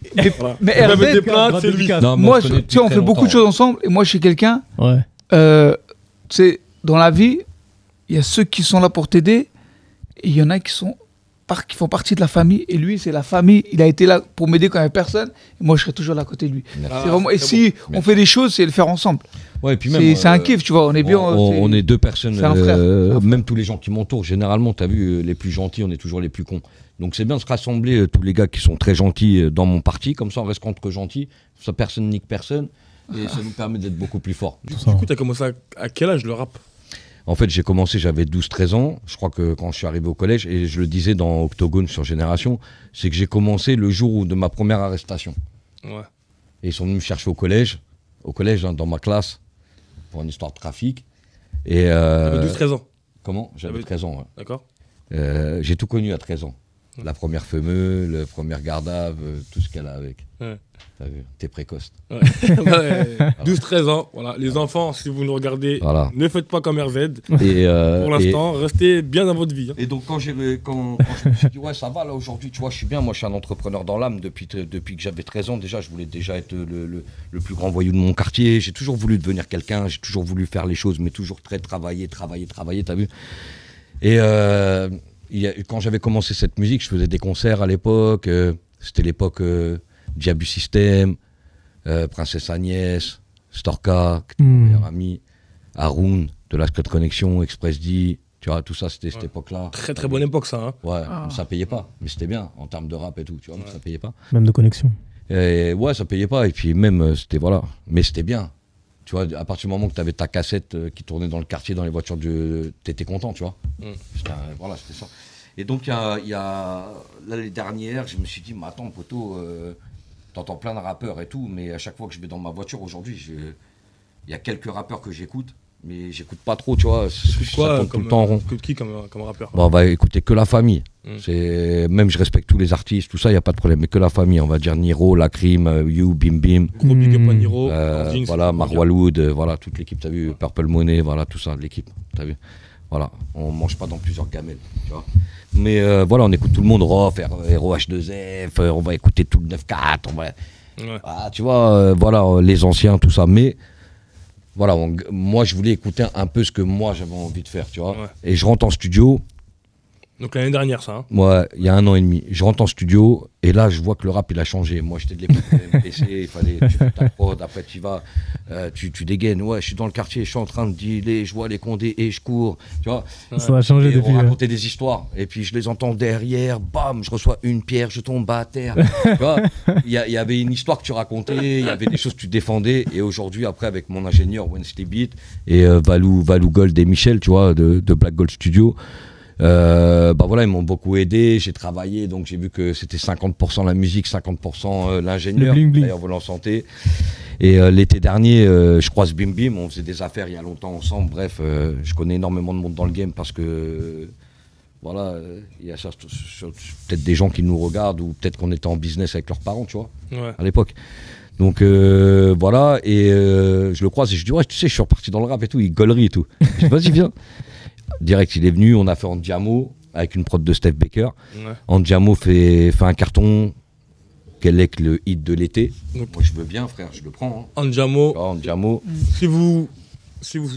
Mais RZ, c'est lui. Moi, tu sais, on fait beaucoup de choses ensemble. Et moi, je suis quelqu'un. Ouais. Tu sais, dans la vie, il y a ceux qui sont là pour t'aider. Et il y en a qui font partie de la famille, et lui c'est la famille, il a été là pour m'aider quand il n'y avait personne, et moi je serai toujours là à côté de lui. C'est vraiment, et si on fait des choses, c'est le faire ensemble. Ouais, et puis même, c'est un kiff, tu vois, on est bien. On est deux personnes, c'est un frère. Même tous les gens qui m'entourent, généralement, tu as vu, les plus gentils, on est toujours les plus cons. Donc c'est bien de se rassembler, tous les gars qui sont très gentils dans mon parti, comme ça on reste contre gentils, ça personne nique personne, et ça nous permet d'être beaucoup plus forts. Du coup, tu as commencé à quel âge le rap? En fait, j'ai commencé, j'avais 12-13 ans. Je crois que quand je suis arrivé au collège, et je le disais dans Octogone sur Génération, c'est que j'ai commencé le jour de ma première arrestation. Ouais. Et ils sont venus me chercher au collège, dans ma classe, pour une histoire de trafic. Et j'avais 12-13 ans. Comment? J'avais 13 ans, ouais. D'accord. J'ai tout connu à 13 ans. La première fameuse, la première garde-ave, tout ce qu'elle a avec. Ouais. T'as vu, t'es précoce. Ouais. 12-13z ans, voilà. Les enfants, si vous nous regardez, ne faites pas comme RZ. Pour l'instant, restez bien dans votre vie. Et donc quand je me suis dit, ouais, ça va là aujourd'hui, tu vois, je suis bien, moi je suis un entrepreneur dans l'âme depuis que j'avais 13 ans déjà, je voulais déjà être le plus grand voyou de mon quartier, j'ai toujours voulu devenir quelqu'un, j'ai toujours voulu faire les choses, mais toujours très travailler, t'as vu. Et quand j'avais commencé cette musique, je faisais des concerts à l'époque, c'était l'époque Diabu System, Princesse Agnès, Storka, qui était mon meilleur ami, Haroun de la Secret Connection, Express D, tu vois, tout ça c'était cette époque-là. Très très bonne époque ça. Hein. Ouais, ça payait pas, mais c'était bien en termes de rap et tout, tu vois, mais ça payait pas. Même de connexion. Et ouais, ça payait pas, et puis même, c'était voilà, mais c'était bien. Tu vois, à partir du moment que tu avais ta cassette qui tournait dans le quartier, dans les voitures, t'étais content, tu vois. Voilà, c'était ça. Et donc, l'année dernière, je me suis dit, mais attends, poteau, t'entends plein de rappeurs et tout, mais à chaque fois que je vais dans ma voiture aujourd'hui, il y a quelques rappeurs que j'écoute, mais j'écoute pas trop, tu vois. Quoi, tout le temps en rond. Que qui comme rappeur? Bon, on va écouter que la famille. Même je respecte tous les artistes, tout ça, il n'y a pas de problème. Mais que la famille, on va dire Niro, Lacrim, You, Bim Bim. Gros big up à Niro. Voilà, Marwaloud, voilà, toute l'équipe, t'as vu, Purple Money, voilà, tout ça, l'équipe, t'as vu. Voilà, on mange pas dans plusieurs gamelles, tu vois. Mais voilà, on écoute tout le monde, Rof, ROH2F, on va écouter tout le 9-4, on va... tu vois, voilà, les anciens, tout ça. Mais voilà, moi, je voulais écouter un peu ce que moi, j'avais envie de faire, tu vois. Et je rentre en studio. Donc l'année dernière, ça. Ouais, il y a 1 an et demi. Je rentre en studio et là, je vois que le rap, il a changé. Moi, j'étais de l'époque MPC, il fallait, tu fais ta prod, après tu vas, tu dégaines. Ouais, je suis dans le quartier, je suis en train de dealer, je vois les condés et je cours. Tu vois. Ça a changé depuis. On racontait des histoires et puis je les entends derrière, bam, je reçois une pierre, je tombe à terre. Tu vois, il y avait une histoire que tu racontais, il y avait des choses que tu défendais. Et aujourd'hui, après, avec mon ingénieur Wednesday Beat et Valou Gold et Michel, tu vois, de Black Gold Studio. Voilà, ils m'ont beaucoup aidé, j'ai travaillé, donc j'ai vu que c'était 50% la musique, 50% l'ingénieur, d'ailleurs volant santé. Et l'été dernier, je croise Bim Bim, on faisait des affaires il y a longtemps ensemble, bref, je connais énormément de monde dans le game parce que, voilà, il y a peut-être des gens qui nous regardent ou peut-être qu'on était en business avec leurs parents, tu vois, à l'époque. Donc voilà, et je le croise et je dis, ouais, tu sais, je suis reparti dans le rap et tout, il gaulerie et tout. Je dis, vas-y, viens. Direct, il est venu, on a fait Andiamo avec une prod de Steph Baker. Andiamo fait un carton, quel est le hit de l'été. Moi, je veux bien, frère, je le prends. Hein. Andiamo. Si vous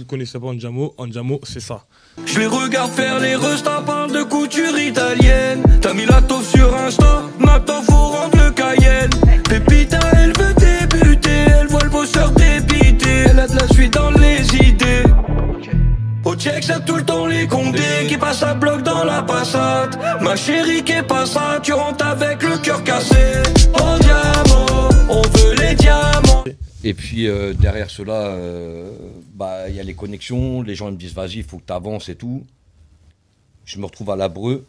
connaissez pas Andiamo, c'est ça. Je les regarde faire les restas, parle de couture italienne. T'as mis la taupe sur Insta, maintenant faut rendre le Cayenne. Pépita, elle veut débuter, elle voit le bosseur dépité. Elle a de la suite dans les idées. Au check, c'est tout le temps les condés qui passent à bloc dans la passade. Ma chérie qui est passade, tu rentres avec le cœur cassé. En diamant, on veut les diamants. Et puis derrière cela, y a les connexions, les gens ils me disent vas-y, il faut que tu avances et tout. Je me retrouve à l'Abreu,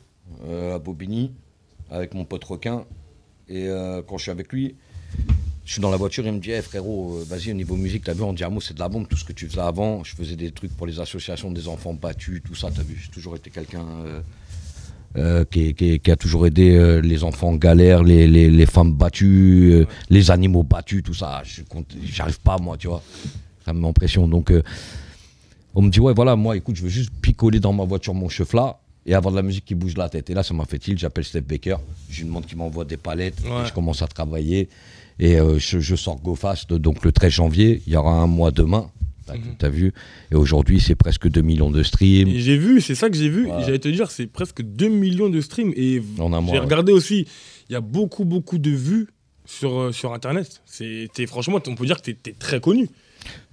à Bobigny, avec mon pote requin. Et quand je suis avec lui, je suis dans la voiture, il me dit hey, frérot, vas-y, au niveau musique, t'as vu, en Diamo, c'est de la bombe, tout ce que tu faisais avant. Je faisais des trucs pour les associations des enfants battus, tout ça, t'as vu. J'ai toujours été quelqu'un qui a toujours aidé les enfants en galère, les femmes battues, les animaux battus, tout ça. J'arrive pas, moi, tu vois. Ça me met en pression. Donc, on me dit, ouais, voilà, moi, écoute, je veux juste picoler dans ma voiture mon chef-là et avoir de la musique qui bouge la tête. Et là, ça m'a fait tilt. J'appelle Steph Baker, je lui demande qu'il m'envoie des palettes et je commence à travailler. Et je sors Go Fast, donc le 13 janvier, il y aura un mois demain. T'as vu. Et aujourd'hui, c'est presque 2 millions de streams. Et j'ai vu, c'est ça que j'ai vu. Et j'allais te dire, c'est presque 2 millions de streams. Et j'ai regardé aussi, il y a beaucoup de vues sur Internet. Franchement, on peut dire que t'es très connu.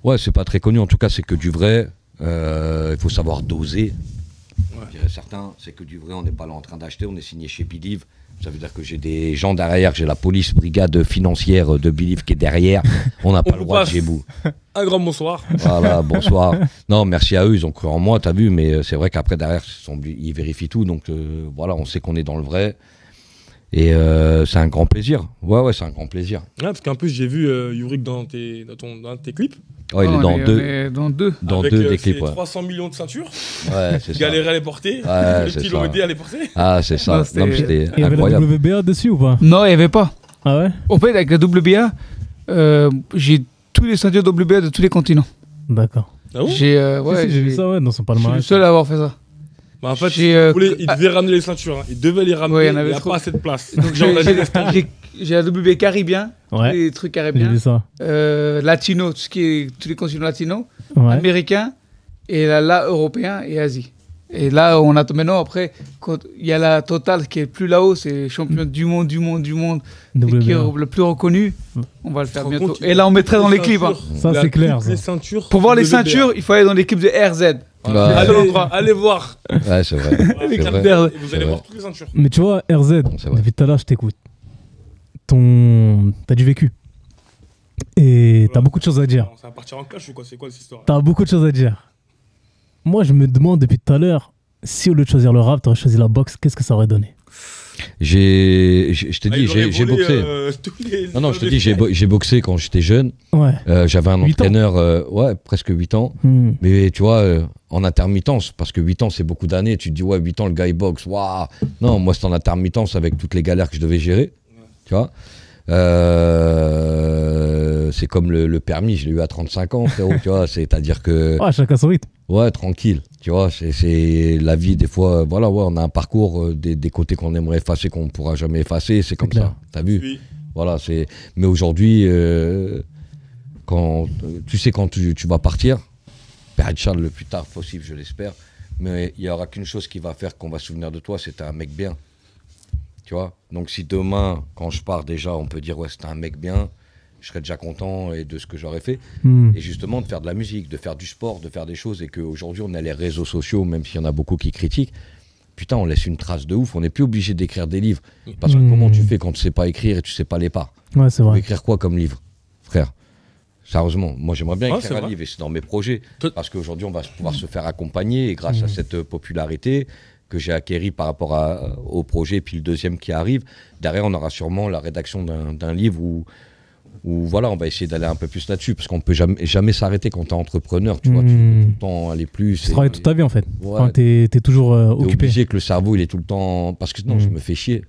Ouais, c'est pas très connu. En tout cas, c'est que du vrai. Il faut savoir doser. Certains, c'est que du vrai. On n'est pas là en train d'acheter. On est signé chez Believe. Ça veut dire que j'ai des gens derrière, j'ai la police brigade financière de Believe qui est derrière. On n'a pas le droit de gébou. Un grand bonsoir. Voilà, bonsoir. Non, merci à eux, ils ont cru en moi, t'as vu, mais c'est vrai qu'après, derrière, ils vérifient tout. Donc voilà, on sait qu'on est dans le vrai. Et c'est un grand plaisir. Ouais, c'est un grand plaisir. Parce qu'en plus, j'ai vu Yurik dans tes clips. Ouais, il est dans deux. Dans avec, deux des clips. 300 millions de ceintures. Ouais, c'est ça. Galérer à les porter. Ouais, le stylo aidé à les porter. Ah, c'est ça. C'était incroyable. Il y avait la WBA dessus ou pas? Non, il n'y avait pas. Ah ouais? En fait, avec la WBA, j'ai tous les ceintures WBA de tous les continents. D'accord. Ah bon? J'ai vu ça, ouais, dans son palmarès. Je suis le seul à avoir fait ça. Bah en fait, il devait ramener les ceintures. Hein. Il devait les ramener. Il n'y a pas assez de place. Donc j'ai la WBA caribien, tous les trucs caribéens. Ça. Latino, tous les continents latinos, américains, et là, européens et Asie. Et là, on attend maintenant, après, il y a la totale qui est plus là-haut, c'est champion du monde, qui est le plus reconnu. On va le faire bientôt. Et là, on mettrait dans les clips. Hein. Ça, c'est clair. Pour voir les ceintures, il faut aller dans l'équipe de RZ. Allez voir. Ouais, c'est vrai. Vous allez voir toutes les ceintures. Mais tu vois, RZ, depuis tout à l'heure, je t'écoute. T'as du vécu. Et t'as beaucoup de choses à dire. Ça va partir en clash ou quoi? C'est quoi cette histoire? T'as beaucoup de choses à dire. Moi, je me demande depuis tout à l'heure, si au lieu de choisir le rap, t'aurais choisi la boxe, qu'est-ce que ça aurait donné? Je t'ai dit, j'ai boxé. Non, je te dis, j'ai boxé quand j'étais jeune. Ouais. J'avais un entraîneur, presque 8 ans. Mais tu vois, en intermittence, parce que 8 ans, c'est beaucoup d'années. Tu te dis, ouais, 8 ans, le gars, il boxe. Waouh. Non, moi, c'était en intermittence avec toutes les galères que je devais gérer. Tu vois. C'est comme le permis, je l'ai eu à 35 ans, frérot. Tu vois, c'est-à-dire que. Ouais, chacun son rythme. Ouais, tranquille. Tu vois, c'est la vie, des fois, voilà, ouais, on a un parcours, des côtés qu'on aimerait effacer, qu'on ne pourra jamais effacer, c'est comme ça. T'as vu? Oui. Voilà, c'est. Mais aujourd'hui, quand tu vas partir, Père Charles le plus tard possible, je l'espère, mais il n'y aura qu'une chose qui va faire qu'on va se souvenir de toi, c'était un mec bien. Tu vois? Donc si demain, quand je pars déjà, on peut dire, ouais, c'était un mec bien, je serais déjà content de ce que j'aurais fait. Et justement, de faire de la musique, de faire du sport, de faire des choses, et qu'aujourd'hui, on a les réseaux sociaux, même s'il y en a beaucoup qui critiquent. Putain, on laisse une trace de ouf. On n'est plus obligé d'écrire des livres. Parce que comment tu fais quand tu sais pas écrire et tu sais pas les parts? Ouais, c'est vrai. Tu veux écrire quoi comme livre, frère? Sérieusement, moi j'aimerais bien écrire un livre et c'est dans mes projets. Parce qu'aujourd'hui, on va pouvoir se faire accompagner et grâce à cette popularité que j'ai acquérie par rapport au projet, puis le deuxième qui arrive, derrière, on aura sûrement la rédaction d'un livre où voilà, on va essayer d'aller un peu plus là-dessus, parce qu'on peut jamais s'arrêter quand tu es entrepreneur, tu vois, tu veux tout le temps aller plus. Tu travailles toute ta vie en fait. Ouais. Enfin, t'es toujours occupé. T'es obligé que le cerveau, il est tout le temps. Parce que sinon, je me fais chier.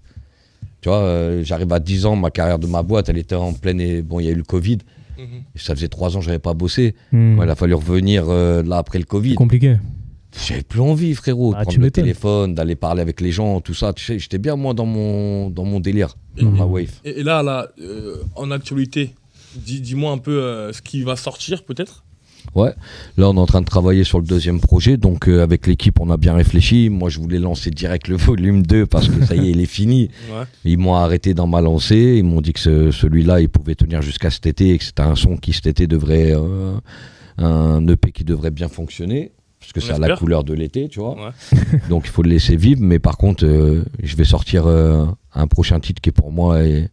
Tu vois, j'arrive à 10 ans, ma carrière de ma boîte, elle était en pleine. Bon, il y a eu le Covid. Et ça faisait 3 ans que je n'avais pas bossé. Quand il a fallu revenir là après le Covid. Compliqué. J'avais plus envie, frérot, de prendre le téléphone, d'aller parler avec les gens, tout ça. Tu sais, j'étais bien, moi, dans mon délire, dans ma wave. Et là, en actualité, dis-moi un peu ce qui va sortir, peut-être. Ouais, là, on est en train de travailler sur le deuxième projet. Donc, avec l'équipe, on a bien réfléchi. Moi, je voulais lancer direct le volume 2 parce que ça y est, il est fini. Ouais. Ils m'ont arrêté dans ma lancée. Ils m'ont dit que celui-là, il pouvait tenir jusqu'à cet été et que c'était un son qui, cet été, devrait. Un EP qui devrait bien fonctionner. Parce que c'est à la couleur de l'été, tu vois. Ouais. Donc il faut le laisser vivre. Mais par contre, je vais sortir un prochain titre qui pour moi est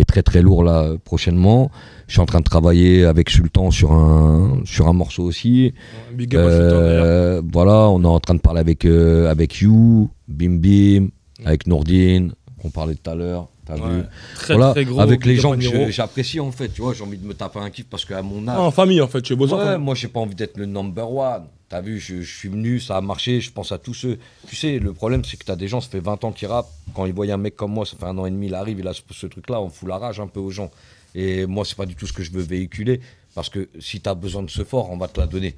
très très lourd là prochainement. Je suis en train de travailler avec Sultan sur un morceau aussi. Big up Sultan, voilà, on est en train de parler avec You, Bim, avec Nourdine, qu'on parlait tout à l'heure. T'as vu. Très, voilà, très gros, avec les gens que j'apprécie en fait, tu vois, j'ai envie de me taper un kiff parce qu'à mon âge. En famille en fait, tu es beau. Ouais, moi j'ai pas envie d'être le number one. T'as vu, je suis venu, ça a marché, je pense à tous ceux. Tu sais, le problème c'est que t'as des gens, ça fait 20 ans qu'ils rappent. Quand ils voient un mec comme moi, ça fait 1 an et demi, il arrive, il a ce truc-là, on fout la rage un peu aux gens. Et moi, c'est pas du tout ce que je veux véhiculer. Parce que si t'as besoin de ce fort, on va te la donner.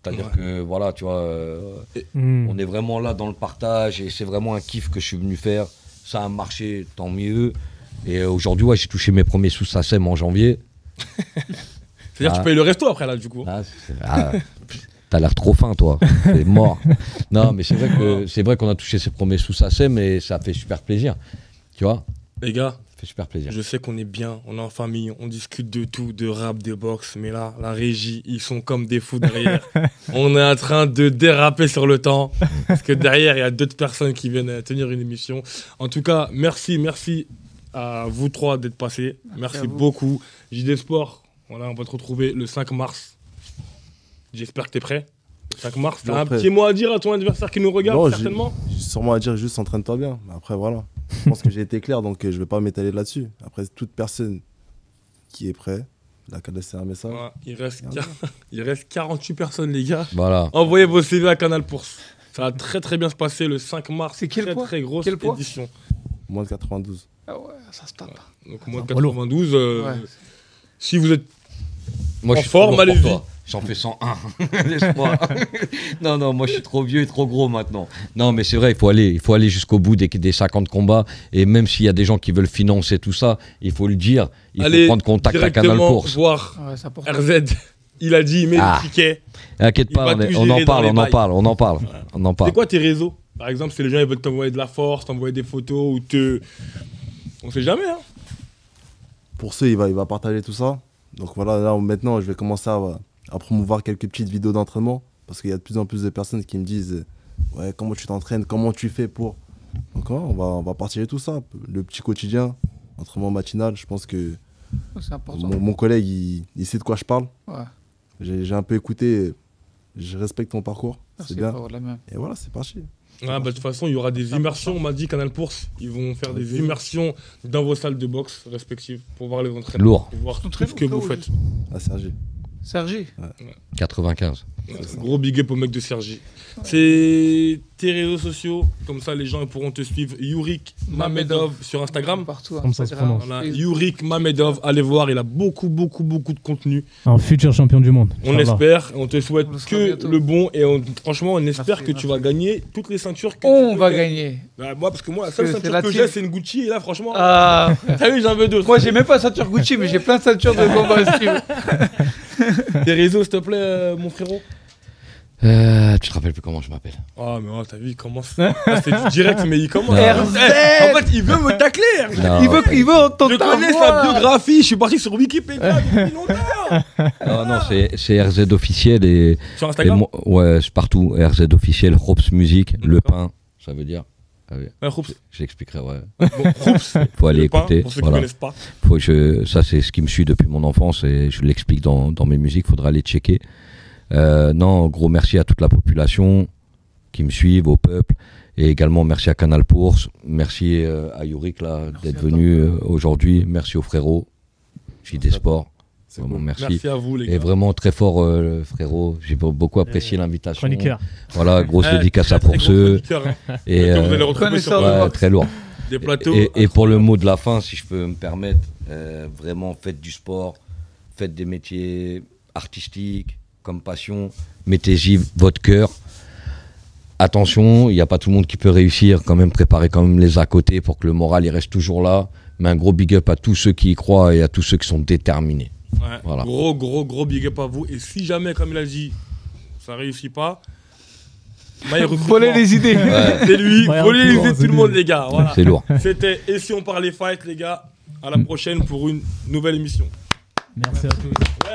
C'est-à-dire que voilà, tu vois, on est vraiment là dans le partage et c'est vraiment un kiff que je suis venu faire. Ça a marché, tant mieux. Et aujourd'hui, ouais, j'ai touché mes premiers sous SACEM en janvier. C'est-à-dire que tu payes le resto après, là, du coup. T'as l'air trop fin, toi. T'es mort. Non, mais c'est vrai qu'on a touché ses premiers sous SACEM et ça fait super plaisir. Tu vois? Les gars, ça fait super plaisir. Je sais qu'on est bien, on est en famille, on discute de tout, de rap, de boxe, mais là, la régie, ils sont comme des fous derrière. On est en train de déraper sur le temps, parce que derrière, il y a d'autres personnes qui viennent tenir une émission. En tout cas, merci à vous trois d'être passés. Merci beaucoup. JD Sport, voilà, on va te retrouver le 5 mars. J'espère que tu es prêt. Le 5 mars, t'as un petit mot à dire à ton adversaire qui nous regarde, certainement? J'ai sûrement à dire juste entraîne-toi bien. Après, voilà. Je pense que j'ai été clair, donc je vais pas m'étaler là-dessus. Après, toute personne qui est prêt, la qu'à laisser un message. Ouais, il reste 48 personnes, les gars. Voilà. Envoyez vos CV à Canal Bourse. Ça va très très bien se passer le 5 mars. C'est quel poids? Très grosse édition. Moins de 92. Ah ouais, ça se tape. Ouais. Donc moins de 92. Si vous êtes moi, en forme, allez-y. J'en fais 101, laisse-moi. Non, moi je suis trop vieux et trop gros maintenant. Non, mais c'est vrai, il faut aller jusqu'au bout des 50 combats. Et même s'il y a des gens qui veulent financer tout ça, il faut le dire. Il faut prendre contact à Canal Bourse. Voir RZ, il a dit, il met le ticket. T'inquiète pas, on en parle. C'est quoi tes réseaux? Par exemple, si les gens ils veulent t'envoyer de la force, t'envoyer des photos ou on sait jamais, hein. Pour ceux, il va partager tout ça. Donc voilà, là maintenant, je vais commencer à promouvoir quelques petites vidéos d'entraînement parce qu'il y a de plus en plus de personnes qui me disent ouais, comment tu t'entraînes, comment tu fais pour. Donc ouais, on va partager tout ça, le petit quotidien, entraînement matinal. Je pense que mon collègue il sait de quoi je parle. Ouais. J'ai un peu écouté, je respecte ton parcours. Merci, c'est bien. la même. Et voilà, c'est parti. Ah, de toute façon, il y aura des immersions, on m'a dit, Canal Bourse. Ils vont faire des immersions dans vos salles de boxe respectives pour voir les entraînements. Lourd. Pour voir tout ce que vous faites. À Sergi. Sergi. 95. Gros big up au mec de Sergi. C'est tes réseaux sociaux, comme ça les gens ils pourront te suivre. Yurik Mamedov sur Instagram. Partout. Comme ça se prononce. Voilà. Yurik Mamedov, allez voir, il a beaucoup de contenu. Un futur champion du monde. On espère, on te souhaite que bientôt. le bon et franchement on espère que tu vas gagner toutes les ceintures que On tu va peux gagner. Bah, moi parce que moi la seule C'est ceinture la que tienne. j'ai c'est une Gucci et là franchement Ah. t'as vu j'en veux d'autres. Moi, j'ai même pas ceinture Gucci, mais j'ai plein de ceintures de combat aussi. Tes réseaux s'il te plaît mon frérot. Tu te rappelles plus comment je m'appelle? Ah mais t'as vu il commence. Là, c'est du direct mais il commence. Non. RZ. En fait il veut me tacler. Non, Il veut entendre Je ta connais voix. sa biographie, je suis parti sur Wikipédia depuis longtemps. non, c'est RZ officiel et Sur Instagram. ouais, c'est partout. RZ officiel, Hops Music, Le Pain, ça veut dire. Ah oui. Ouais, Roups. Je l'expliquerai, ouais. Bon, Roups. Faut aller Le pain, écouter. pour ceux qui Voilà. connaissent pas. Ça, c'est ce qui me suit depuis mon enfance et je l'explique dans mes musiques. Faudra aller checker. Non, gros merci à toute la population qui me suivent, au peuple. Et également merci à Canal Bourse. Merci à Yurik là d'être venu aujourd'hui. Merci aux frérots. JD Sport. Vraiment, merci. Merci à vous les gars. Et vraiment très fort, frérot. J'ai beaucoup apprécié l'invitation. Chroniqueur. Voilà, grosse Ouais, dédicace à très, pour très ceux. gros chroniqueur, hein. Et Que vous allez retrouver sur connaisseur de ouais, très lourd. des plateaux. Et pour le mot de la fin, si je peux me permettre, vraiment faites du sport, faites des métiers artistiques comme passion, mettez-y votre cœur. Attention, il n'y a pas tout le monde qui peut réussir, quand même préparez quand même les à côté pour que le moral il reste toujours là. Mais un gros big up à tous ceux qui y croient et à tous ceux qui sont déterminés. Ouais. Voilà. Gros big up à vous. Et si jamais, comme il a dit, ça réussit pas, Maï recrutement. Voler les idées. Ouais, C'est lui, Ouais, voler les recrutement, idées de tout c'est le lui. monde, les gars. Voilà. c'est lourd. C'était Et si on parlait fight, les gars. À la prochaine pour une nouvelle émission. Merci à tous.